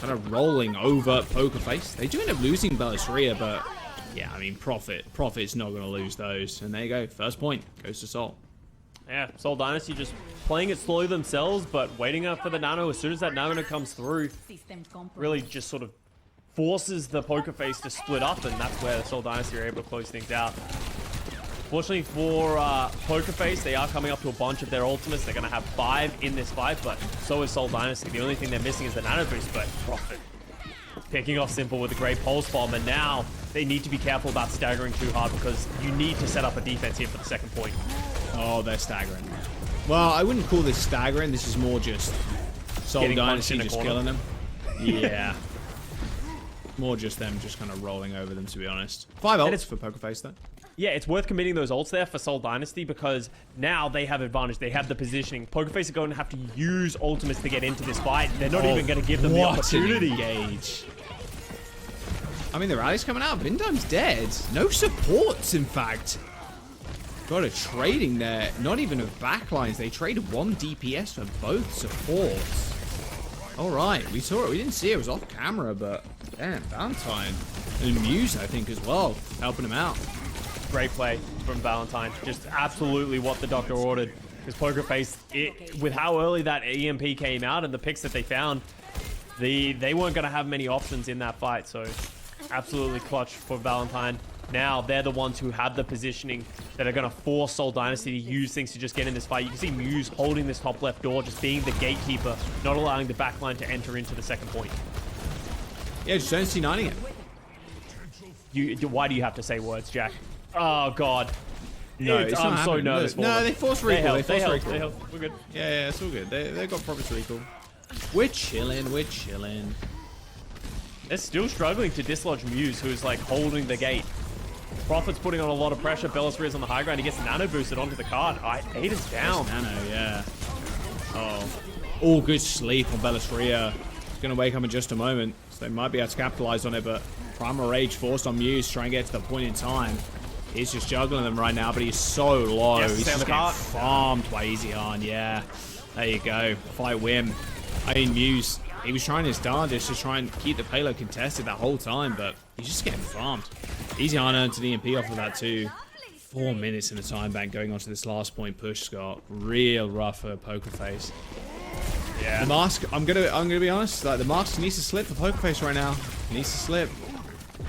kind of rolling over Pokerface. They do end up losing Bellisria, but yeah, I mean, Profit's not going to lose those. And there you go. First point goes to Seoul. Yeah, Seoul Dynasty just playing it slowly themselves, but waiting up for the Nano. As soon as that Nano comes through, really just sort of forces the Pokerface to split up, and that's where Seoul Dynasty are able to close things out. Fortunately for Pokerface, they are coming up to a bunch of their ultimates. They're going to have 5 in this fight, but so is Seoul Dynasty. The only thing they're missing is the Nano boost, but Profit picking off Simple with a great pulse bomb, and now they need to be careful about staggering too hard, because you need to set up a defense here for the second point. Oh, they're staggering. Well, I wouldn't call this staggering. This is more just Seoul Dynasty just killing them. Yeah. More just them just kind of rolling over them, to be honest. 5 ults for Pokerface, though. yeah, it's worth committing those ults there for Seoul Dynasty because now they have advantage. They have the positioning. Pokerface are going to have to use ultimates to get into this fight. They're not even going to give them the opportunity. Engage. I mean, the rally's coming out. Vindim's dead. No supports, in fact. Got a trading there. Not even of backlines. They traded 1 DPS for both supports. All right, we saw it. We didn't see it. It was off camera, but damn, Valentine and Muse, I think, as well, helping him out. Great play from Valentine. Just absolutely what the doctor ordered. Because Pokerface, with how early that EMP came out and the picks that they found, they weren't going to have many options in that fight. So absolutely clutch for Valentine. Now they're the ones who have the positioning that are going to force Seoul Dynasty to use things to just get in this fight. You can see Muse holding this top left door, just being the gatekeeper, not allowing the backline to enter into the second point. Yeah, just don't see 9ing it. Why do you have to say words, Jack? Oh, God. No, I'm so nervous for them. No, they forced recall. They help. We're good. Yeah, it's all good. They got proper recall. We're chilling. We're chilling. They're still struggling to dislodge Muse, who's like holding the gate. Prophet's putting on a lot of pressure. Belisaria's on the high ground. He gets nano boosted onto the card. Aiden's down. Nano, yeah. Oh, good sleep on Belisaria. He's going to wake up in just a moment. So they might be able to capitalize on it, but Primal Rage forced on Muse, trying to get to the point in time. He's just juggling them right now, but he's so low. Yes, he's just getting farmed by EasyHan. Yeah, there you go. Fight win. I mean, Muse, he was trying his darndest to try and keep the payload contested that whole time, but he's just getting farmed. EasyHan earned an EMP off of that too. 4 minutes in the time bank going on to this last point push, Scott. Real rough for Pokerface. Yeah. The mask, I'm gonna be honest, like the mask needs to slip for Pokerface right now. He needs to slip.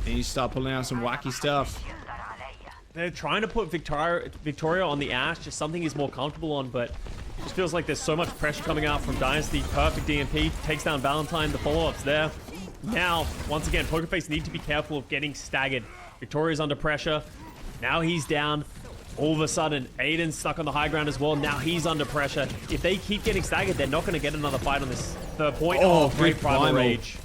He needs to start pulling out some wacky stuff. They're trying to put Victoria on the Ashe, just something he's more comfortable on, but it just feels like there's so much pressure coming out from Dynasty. Perfect DMP, takes down Valentine, the follow-up's there. Now, once again, Pokerface need to be careful of getting staggered. Victoria's under pressure. Now he's down. All of a sudden, Aiden's stuck on the high ground as well. Now he's under pressure. If they keep getting staggered, they're not going to get another fight on this third point. Oh, great Primal Rage.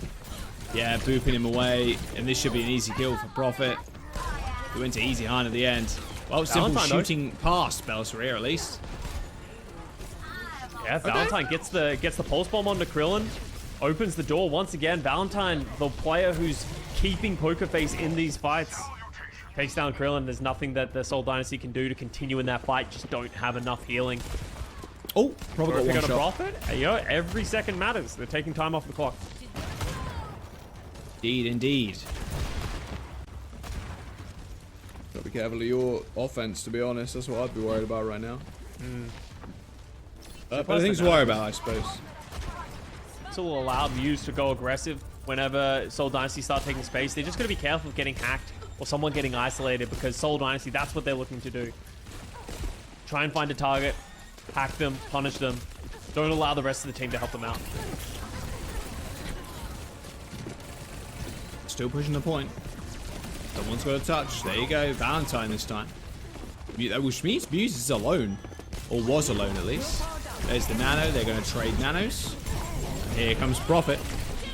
Yeah, booping him away, and this should be an easy kill for Prophet. We went to EasyHan at the end. Well, simple shooting past Belisaria at least. Yeah, Valentine gets the pulse bomb onto Krillin, opens the door once again. Valentine, the player who's keeping Pokerface in these fights, takes down Krillin. There's nothing that the Seoul Dynasty can do to continue in that fight. Just don't have enough healing. Oh, probably got one shot. Prophet. You know, every second matters. They're taking time off the clock. Indeed. Gotta be careful of your offense, to be honest. That's what I'd be worried about right now. But things to worry about, I suppose. This will allow Muse to go aggressive whenever Seoul Dynasty start taking space. They're just going to be careful of getting hacked or someone getting isolated, because Seoul Dynasty, that's what they're looking to do. Try and find a target, hack them, punish them. Don't allow the rest of the team to help them out. Still pushing the point. Someone's got a touch. There you go. Valentine this time. Which means Muse is alone. Or was alone, at least. There's the nano. They're going to trade nanos. And here comes Prophet.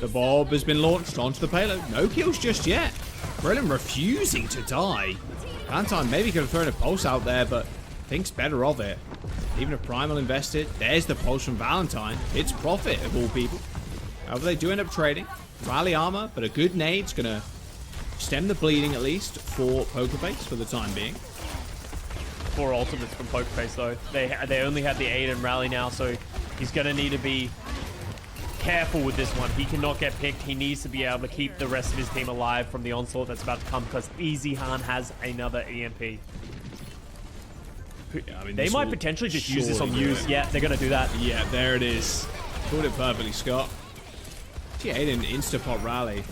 The Bob has been launched onto the payload. No kills just yet. Krillin refusing to die. Valentine maybe could have thrown a pulse out there, but thinks better of it. Even a Primal invested. There's the pulse from Valentine. It's Prophet, of all people. However, they do end up trading. Rally armor, but a good nade's going to stem the bleeding, at least, for Pokerface for the time being. 4 ultimates from Pokerface, though. They only have the Aid and Rally now, so he's going to need to be careful with this one. He cannot get picked. He needs to be able to keep the rest of his team alive from the onslaught that's about to come, because EasyHan has another EMP. Yeah, I mean, they might potentially just use this on Muse. Yeah, they're going to do that. Yeah, there it is. Called it perfectly, Scott. Yeah, Aiden Instapot Rally.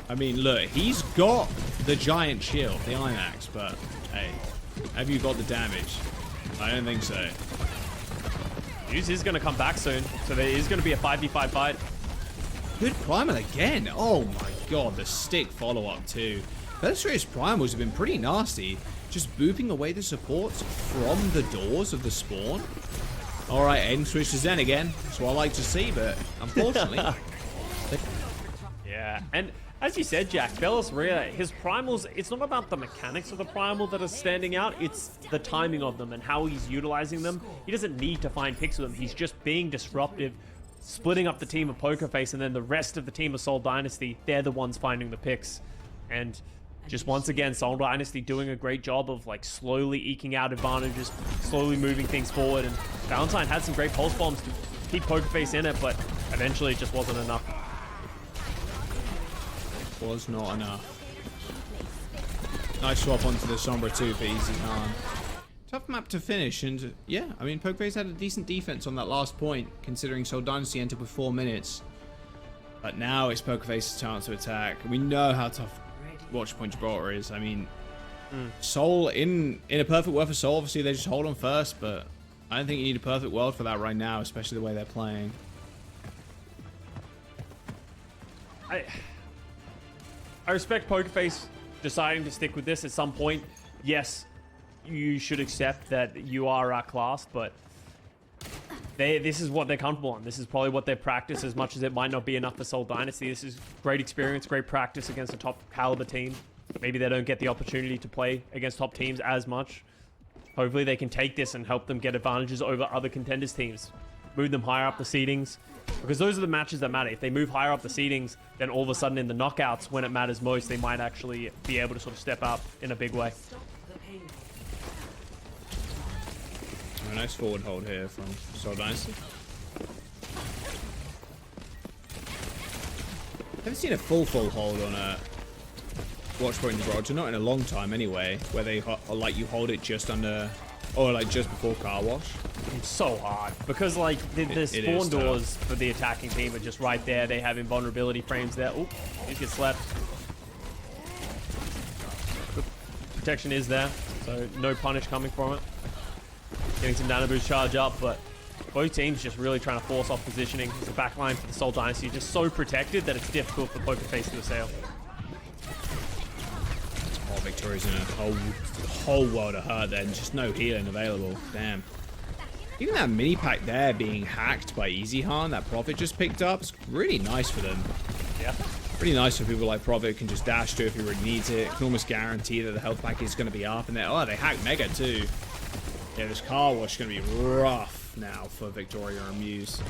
I mean, look, he's got the giant shield, the Iron Axe, but hey, have you got the damage? I don't think so. Muse is going to come back soon, so there is going to be a 5v5 fight. Good Primal again. Oh my god, the stick follow-up too. Belisaria's Primals have been pretty nasty, just booping away the supports from the doors of the spawn. Alright, Aiden switched to Zen again. That's what I like to see, but unfortunately... Yeah, and As you said, Jack, Bellis Rhea, his primals, it's not about the mechanics of the primal that are standing out, it's the timing of them and how he's utilizing them. He doesn't need to find picks with them, he's just being disruptive, splitting up the team of Pokerface, and then the rest of the team of Seoul Dynasty, they're the ones finding the picks. And just once again, Seoul Dynasty doing a great job of like slowly eking out advantages, slowly moving things forward, and Valentine had some great pulse bombs to keep Pokerface in it, but eventually it just wasn't enough. Was not enough. Nice swap onto the Sombra too for Easy Khan. Tough map to finish, and yeah, I mean, Pokerface had a decent defense on that last point, considering Seoul Dynasty entered with 4 minutes. But now it's Pokerface's chance to attack. We know how tough Watch Point Gibraltar is. I mean, Seoul, in a perfect world for Seoul, obviously they just hold on first, but I don't think you need a perfect world for that right now, especially the way they're playing. I respect Pokerface deciding to stick with this at some point. Yes, you should accept that you are outclassed, but this is what they're comfortable on. This is probably what they practice, as much as it might not be enough for Seoul Dynasty. This is great experience, great practice against a top caliber team. Maybe they don't get the opportunity to play against top teams as much. Hopefully they can take this and help them get advantages over other contenders teams. Move them higher up the seedings, because those are the matches that matter. If they move higher up the seedings, then all of a sudden in the knockouts, when it matters most, they might actually be able to sort of step up in a big way. A nice forward hold here from Seoul Dynasty. Haven't seen a full hold on a Watch Point in Gibraltar, not in a long time anyway, where they like you hold it just under, or like just before car wash. It's so hard because like the spawn doors for the attacking team are just right there. They have invulnerability frames there. Oop, he gets slapped. Protection is there, so no punish coming from it. Getting some nano boost charge up, but both teams just really trying to force off positioning. The backline for the Seoul Dynasty is just so protected that it's difficult for Pokerface to assail. Oh, Victoria's in a whole world of hurt then. Just no healing available. Damn. Even that mini pack there being hacked by Easy Han, that Prophet just picked up, it's really nice for them. Yeah. Pretty nice for people like Prophet, can just dash to if he really needs it. Can almost guarantee that the health pack is going to be up. And then, oh, they hacked Mega too. Yeah, this car wash is going to be rough now for Victoria and Muse.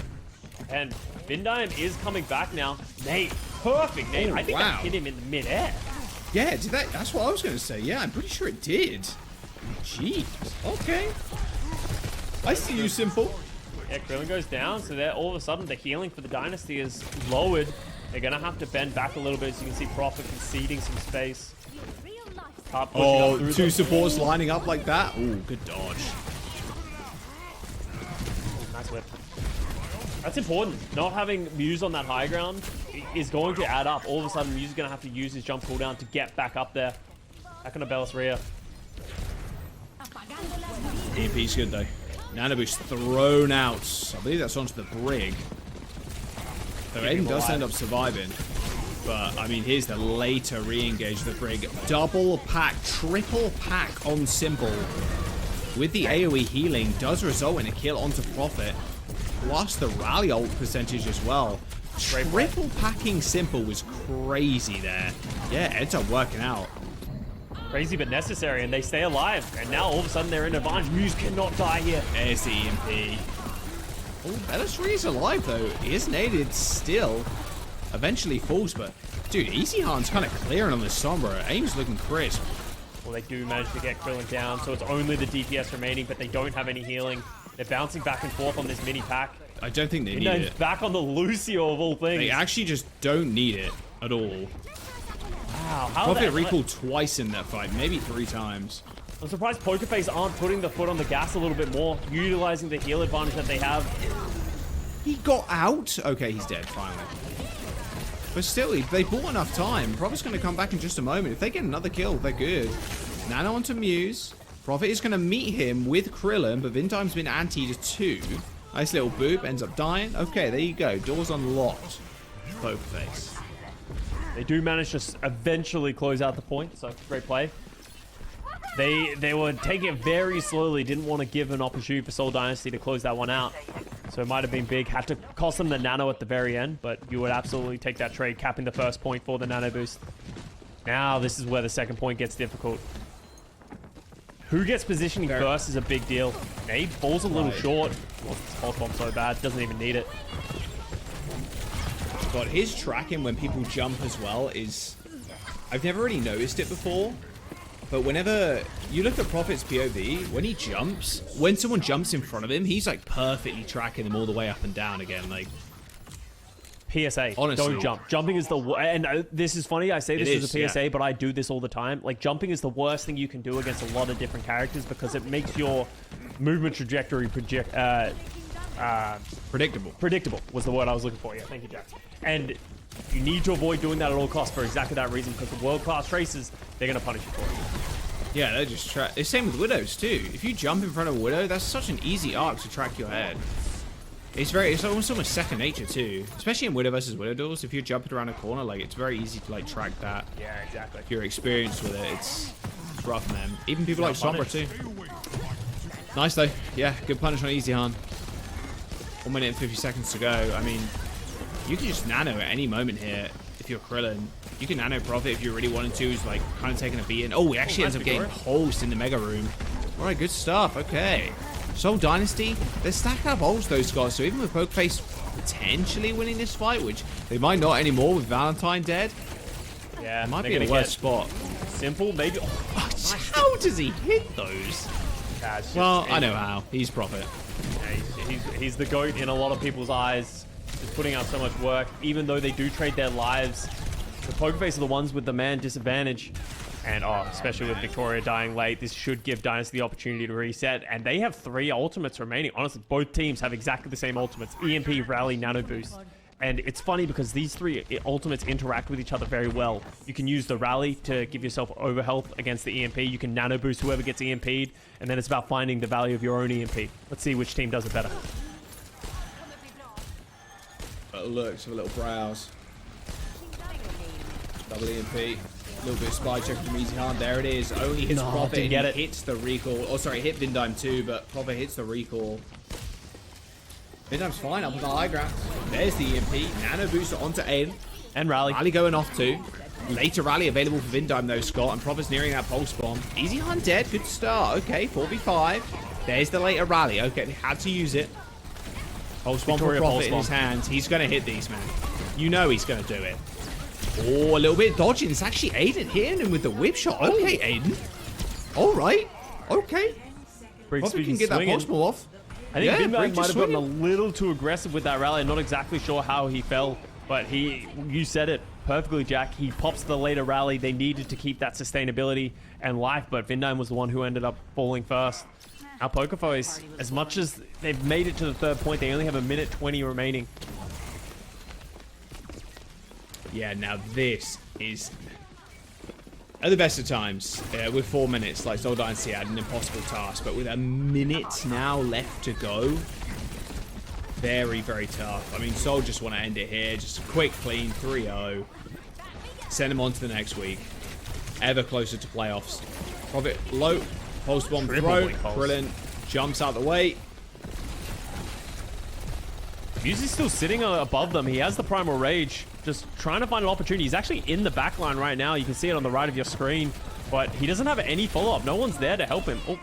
And Vindime is coming back now. Nate, perfect Nate. Oh, I think that hit him in the mid-air. Yeah, did that? That's what I was going to say. Yeah, I'm pretty sure it did. Jeez. Okay. I see you, Simple. Yeah, Krillin goes down, so there all of a sudden the healing for the Dynasty is lowered. They're going to have to bend back a little bit, so you can see Prophet conceding some space. Oh, two supports lining up like that. Ooh, good dodge. Nice whip. That's important. Not having Muse on that high ground is going to add up. All of a sudden, Muse is going to have to use his jump cooldown to get back up there. Back on a Bellis Rhea. EMP's good though. Nano boost thrown out. I believe that's onto the brig. So Aiden does end up surviving. But, I mean, here's the later re-engage of the brig. Double pack, triple pack on Simple. With the AoE healing, does result in a kill onto Prophet. Plus the rally ult percentage as well. Triple packing Simple was crazy there. Yeah, ends up working out. Crazy but necessary, and they stay alive. And now all of a sudden they're in advantage. Muse cannot die here. There's the EMP. Oh, Bellis alive though. He is naded still. Eventually falls, but dude, Easy Han's kind of clearing on this Sombra. Aim's looking crisp. Well, they do manage to get Krillin down, so it's only the DPS remaining, but they don't have any healing. They're bouncing back and forth on this mini pack. I don't think they need it. Back on the Lucio of all things. They actually just don't need it at all. Wow, how Prophet recalled twice in that fight, maybe 3 times. I'm surprised Pokerface aren't putting the foot on the gas a little bit more, utilizing the heal advantage that they have. He got out? Okay, he's dead, finally. But still, they bought enough time. Prophet's going to come back in just a moment. If they get another kill, they're good. Nano onto Muse. Prophet is going to meet him with Krillin, but Vintime's been antied too. Nice little boop, ends up dying. Okay, there you go. Doors unlocked. Pokerface. They do manage to eventually close out the point, so great play. They were taking it very slowly, didn't want to give an opportunity for Seoul Dynasty to close that one out. So it might have been big. Had to cost them the nano at the very end, but you would absolutely take that trade, capping the first point for the nano boost. Now this is where the second point gets difficult. Who gets positioning first is a big deal. Nade falls a little short. Oh, this pulse bomb so bad, doesn't even need it. God, his tracking when people jump as well is... I've never really noticed it before, but whenever you look at Prophet's POV, when he jumps, when someone jumps in front of him, he's like perfectly tracking them all the way up and down again. Like, PSA, honestly, don't jump. Jumping is the and this is funny. I say this as a PSA, yeah. but I do this all the time. Like, jumping is the worst thing you can do against a lot of different characters because it makes your movement trajectory predictable. Predictable was the word I was looking for. Yeah, thank you, Jack. And you need to avoid doing that at all costs for exactly that reason, because the world-class tracers, they're going to punish you for it. Yeah, they're just track. It's same with Widows too. If you jump in front of a Widow, that's such an easy arc to track your head. It's almost second nature too, especially in Widow versus Widow duels. If you're jumping around a corner, like, it's very easy to like track that. Yeah, exactly. If you're experienced with it, it's rough, man. Even people like Sombra too. Nice though. Yeah, good punish on Easy Han. 1 minute and 50 seconds to go. I mean, you can just nano at any moment here. If you're Krillin, you can nano Prophet if you really wanted to. He's like kind of taking a beating. Oh, he actually ends up getting pulsed in the Mega Room. All right, good stuff. Okay. Seoul Dynasty, they're stacking up ults, those guys. So even with Pokeface potentially winning this fight, which they might not anymore with Valentine dead, yeah, it might be in a worse spot. Simple, maybe. Oh, how does he hit those? Well, I know how. He's Prophet. Yeah, he's the GOAT in a lot of people's eyes. Just putting out so much work, even though they do trade their lives. The Pokeface are the ones with the man disadvantage. And especially with Victoria dying late, this should give Dynasty the opportunity to reset. And they have 3 ultimates remaining. Honestly, both teams have exactly the same ultimates. EMP, Rally, Nano Boost. And it's funny because these 3 ultimates interact with each other very well. You can use the Rally to give yourself overhealth against the EMP. You can Nano Boost whoever gets EMP'd. And then it's about finding the value of your own EMP. Let's see which team does it better. Little looks, a little browse. Double EMP. A little bit of spy check from Easy Han. There it is. Only hits Prophet and get it. Hits the recall. Oh, sorry, hit Vindime too, but Prophet hits the recall. Vindime's fine up on the high ground. There's the EMP. Nano booster onto Aiden. And Rally. Rally going off too. Later Rally available for Vindime though, Scott. And Prophet's nearing that pulse bomb. Easy Han dead. Good start. Okay, 4v5. There's the later Rally. Okay, they had to use it. Pulse bomb for Prophet in his hands. He's going to hit these, man. You know he's going to do it. Oh, a little bit dodging. It's actually Aiden hitting him with the whip shot. Okay, Aiden. All right. Okay. Prophet can get that pulse bomb off. I think Vindime might have gotten a little too aggressive with that Rally. I'm not exactly sure how he fell, but you said it perfectly, Jack. He pops the later Rally. They needed to keep that sustainability and life, but Vindime was the one who ended up falling first. Our Pokeface, as much as they've made it to the 3rd point, they only have 1:20 remaining. Yeah, now this is... At the best of times, with 4 minutes, like Seoul Dynasty had an impossible task, but with a minute now left to go, very, very tough. I mean, Seoul just want to end it here. Just a quick, clean 3-0. Send them on to the next week. Ever closer to playoffs. Prophet low. Pulse bomb throw. Krillin jumps out the way. Muse is still sitting above them. He has the Primal Rage. Just trying to find an opportunity. He's actually in the back line right now. You can see it on the right of your screen. But he doesn't have any follow-up. No one's there to help him. Oh,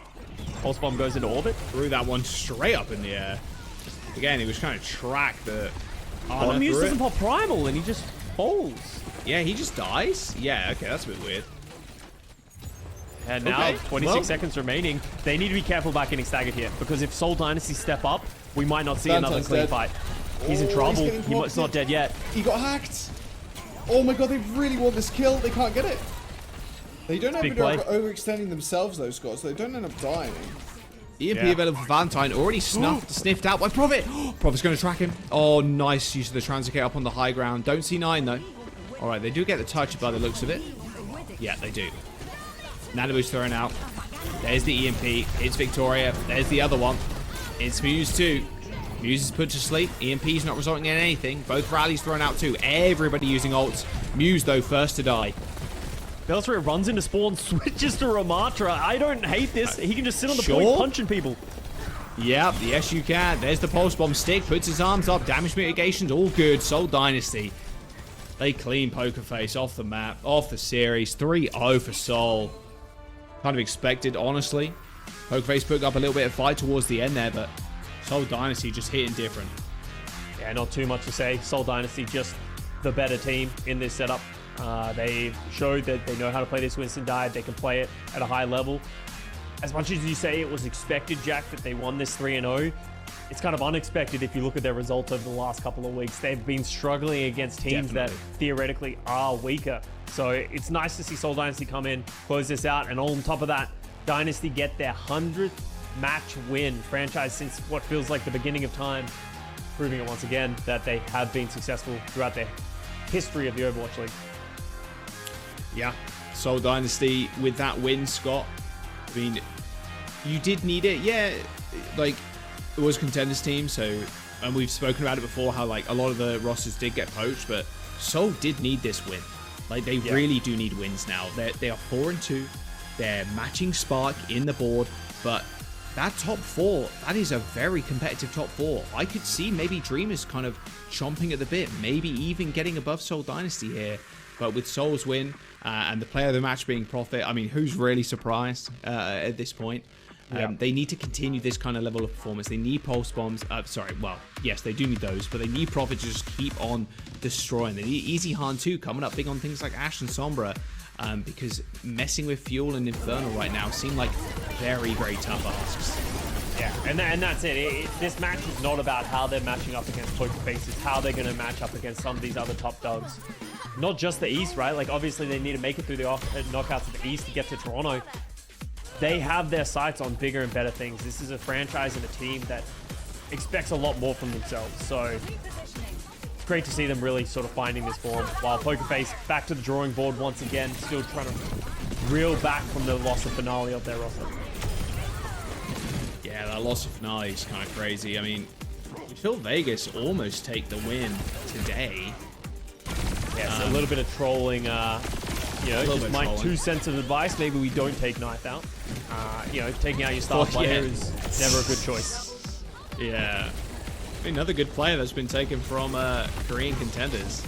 Pulse Bomb goes into orbit. Threw that one straight up in the air. Again, he was trying to track the... Oh, Muse doesn't pop Primal and he just falls. Yeah, he just dies? Yeah, okay, that's a bit weird. And now, 26 seconds remaining. They need to be careful about getting staggered here. Because if Seoul Dynasty step up, we might not see another clean fight. He's in trouble. He's not dead yet. He got hacked. Oh my god, they really want this kill. They can't get it. They don't end up overextending themselves, those Scots. They don't end up dying. EMP available for Valentine. Already sniffed out by Prophet. Prophet's going to track him. Oh, nice use of the Transicate up on the high ground. Don't see 9 though. All right, they do get the touch by the looks of it. Yeah, they do. Nanobu's thrown out. There's the EMP. It's Victoria. There's the other one. It's Muse too. Muse is put to sleep. EMP's not resulting in anything. Both Rallies thrown out too. Everybody using ults. Muse, though, first to die. Bellatrix runs into spawn, switches to Ramatra. I don't hate this. He can just sit on the point punching people. Yep, yes you can. There's the pulse bomb stick, puts his arms up, damage mitigation's all good. Seoul Dynasty, they clean Poker Face off the map, off the series. 3-0 for Seoul. Kind of expected, honestly. Poker Face put up a little bit of fight towards the end there, but Seoul Dynasty just hitting different. Yeah, not too much to say. Seoul Dynasty just the better team in this setup. They showed that they know how to play this Winston dive. They can play it at a high level. As much as you say it was expected, Jack, that they won this 3-0, it's kind of unexpected if you look at their results over the last couple of weeks. They've been struggling against teams that theoretically are weaker. So it's nice to see Seoul Dynasty come in, close this out, and on top of that, Dynasty get their 100th match win franchise since what feels like the beginning of time, proving it once again that they have been successful throughout their history of the Overwatch League. Yeah, Seoul Dynasty with that win, Scott. I mean, you did need it. Yeah, like, it was contenders team, so, and we've spoken about it before, how, like, a lot of the rosters did get poached, but Seoul did need this win. Like, they really do need wins now. They are 4-2. They're matching Spark in the board, but that top 4, that is a very competitive top 4. I could see maybe Dreamers kind of chomping at the bit, maybe even getting above Seoul Dynasty here. But with Seoul's win and the player of the match being Profit, I mean, who's really surprised at this point? They need to continue this kind of level of performance. They need pulse bombs. Yes, they do need those, but they need Profit to just keep on destroying. They need Easy Han too, coming up big on things like Ashe and Sombra, because messing with Fuel and Infernal right now seem like very, very tough asks. Yeah, and that's it. This match is not about how they're matching up against Poker Face. It's how they're going to match up against some of these other top dogs. Not just the East, right? Like, obviously, they need to make it through the knockouts of the East to get to Toronto. They have their sights on bigger and better things. This is a franchise and a team that expects a lot more from themselves. So it's great to see them really sort of finding this form. While Poker Face back to the drawing board once again, still trying to reel back from the loss of finale of their roster. Yeah, that loss of finale is kind of crazy. I mean, we saw Vegas almost take the win today. Yes, a little bit of trolling, just my 2 cents of advice. Maybe we don't take Knife out. Taking out your star player is never a good choice. Yeah. Another good player that's been taken from Korean contenders.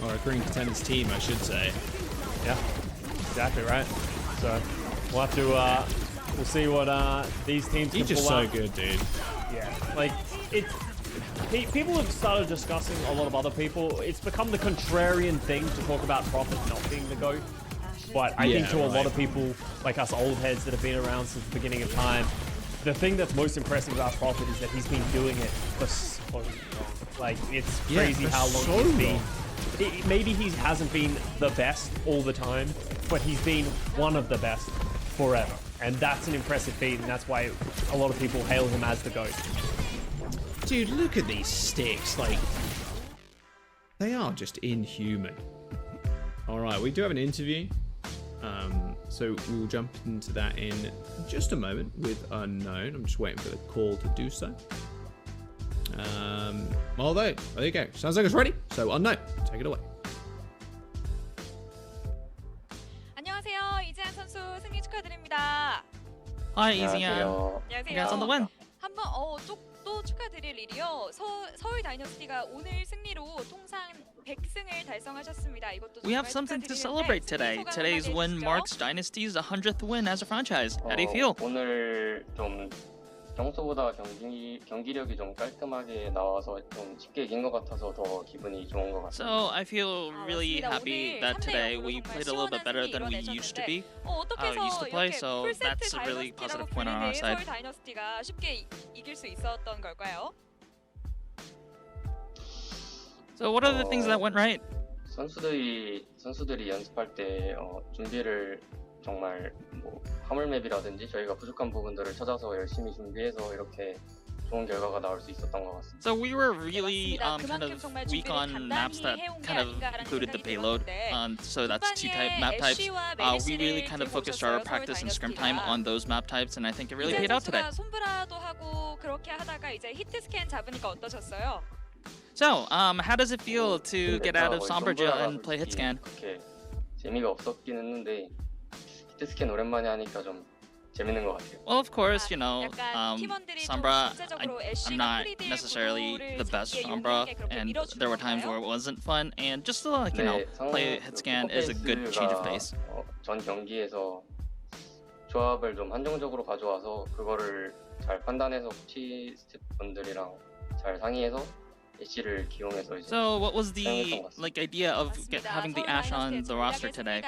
Or a Korean contenders team, I should say. Yeah, exactly right. So we'll have to, we'll see what these teams can pull out. He's just so good, dude. Yeah, like, people have started discussing a lot of other people. It's become the contrarian thing to talk about Prophet not being the GOAT. But I think to a lot of people, like us old heads that have been around since the beginning of time, the thing that's most impressive about Prophet is that he's been doing it for so long. Like, it's crazy how long he's been. Maybe he hasn't been the best all the time, but he's been one of the best forever. And that's an impressive feat, and that's why a lot of people hail him as the GOAT. Dude, look at these sticks. Like, they are just inhuman. All right, we do have an interview. So we'll jump into that in just a moment with Unknown. I'm just waiting for the call to do so. There you go. Sounds like it's ready. So Unknown, take it away. 안녕하세요. 이재한 선수 승리 축하드립니다. Hi, Easy. Congrats on the win. 한번 또 축하드릴 일이요. 서울 다이너스티가 오늘 승리로 통상 100승을 달성하셨습니다. 이것도 We have something to celebrate today. Today's win marks Dynasty's 100th win as a franchise. How do you feel? 오늘 좀 평소보다 경기력이 좀 깔끔하게 나와서 좀 쉽게 이긴 것 같아서 더 기분이 좋은 것 같습니다. So I feel really happy that today we played a little bit better than we used to be. Used to play, so that's a really positive point on our side. 서울 다이너스티가 쉽게 이길 수 있었던 걸까요? So what are the things that went right? 선수들이 연습할 때 준비를 정말 뭐 화물맵이라든지 저희가 부족한 부분들을 찾아서 열심히 준비해서 이렇게 좋은 결과가 나올 수 있었던 것 같습니다. So we were really kind of weak on maps that kind of included the payload. So that's 2 map types. We really kind of focused our practice and scrim time on those map types, and I think it really paid out today. 손브라도 하고 그렇게 하다가 이제 히트 스캔 잡으니까 어떠셨어요? So, how does it feel to get out of Sombraja and play hitscan? 그렇게 재미가 없었긴 했는데 히트스캔 오랜만에 하니까 좀 재밌는 것 같아요. Well, of course, you know, Sombra, I'm not necessarily the best Sombra, and there were times where it wasn't fun, and just to, like, you know, play hitscan is a good change of pace. 전 경기에서 조합을 좀 한정적으로 가져와서 그거를 잘 판단해서 코치 스태프분들이랑 잘 상의해서 애쉬를 기용해서 이제 So what was the like idea of having the Ashe on the roster today?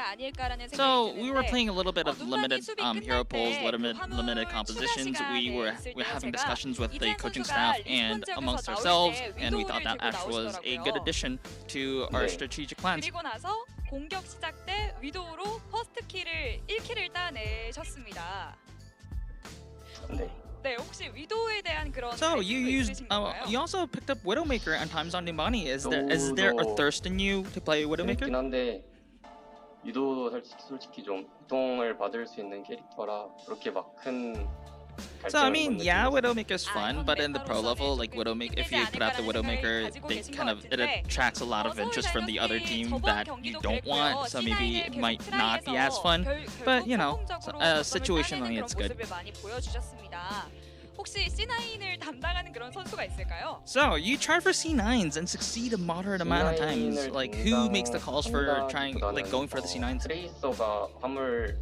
So we were playing a little bit of limited hero pools, limited compositions. We're having discussions with the coaching staff and amongst ourselves, and we thought that Ashe was a good addition to our strategic plans. 그리고 나서 공격 시작 때 위도우로 퍼스트 킬을 1킬을 따내셨습니다. 네. 네, 혹시 위도우에 대한 그런 So you used you also picked up Widowmaker at times on Numbani. Is there a thirst in you to play Widowmaker? 재밌긴 한데 위도우도 솔직히 좀 고통을 받을 수 있는 캐릭터라 그렇게 막 큰 So I mean, yeah, Widowmaker's fun, but in the pro level, like Widowmaker, if you put out the Widowmaker, it attracts a lot of interest from the other team that you don't want. So maybe it might not be as fun, but you know, situationally it's good. 혹시 C9을 담당하는 그런 선수가 있을까요? So you try for C9s and succeed a moderate amount of times. Like who makes the calls for trying, like going for the C9s? 트레이서가 화물을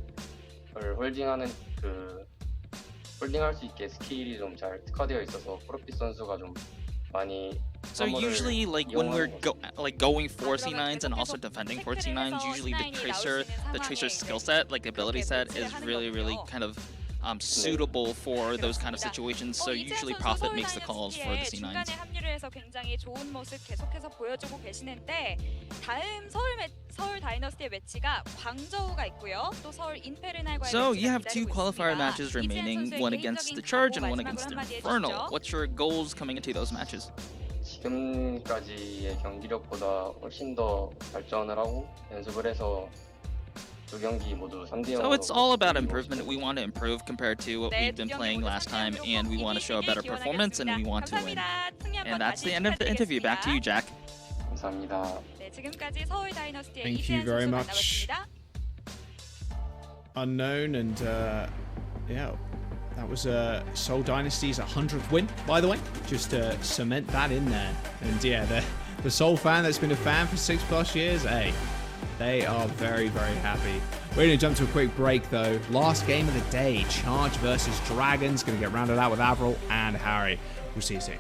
홀딩하는 홀딩할 수 있게 스킬이 좀 잘 특화되어 있어서 프로핏 선수가 좀 많이. So usually, like when we're going for C9s and also defending for C9s, usually the tracer's skill set, like ability set, is really kind of suitable for those kind of situations. So usually Prophet makes the calls for the C9s. 합류해서 굉장히 좋은 모습 계속해서 보여주고 계시는데 다음 서울 다이너스티의 매치가 광저우가 있고요. 또 서울 인페르날과의 So you have two qualifier matches remaining, one against the Charge and one against the Infernal. What's your goals coming into those matches? 지금까지의 경기력보다 훨씬 더 발전을 하고 연습을 해서 두 경기 모두 3대 0. So it's all about improvement. We want to improve compared to what we've been playing last time, and we want to show a better performance, and we want to win. And that's the end of the interview. Back to you, Jack. 감사합니다. 지금까지 서울 다이너스티의 Thank you very much. Unknown, and yeah, that was Seoul Dynasty's 100th win, by the way. Just to cement that in there. And yeah, the Seoul fan that's been a fan for 6+ years, hey, they are very happy. We're going to jump to a quick break though. Last game of the day, Charge versus Dragons. Going to get rounded out with Avril and Harry. We'll see you soon.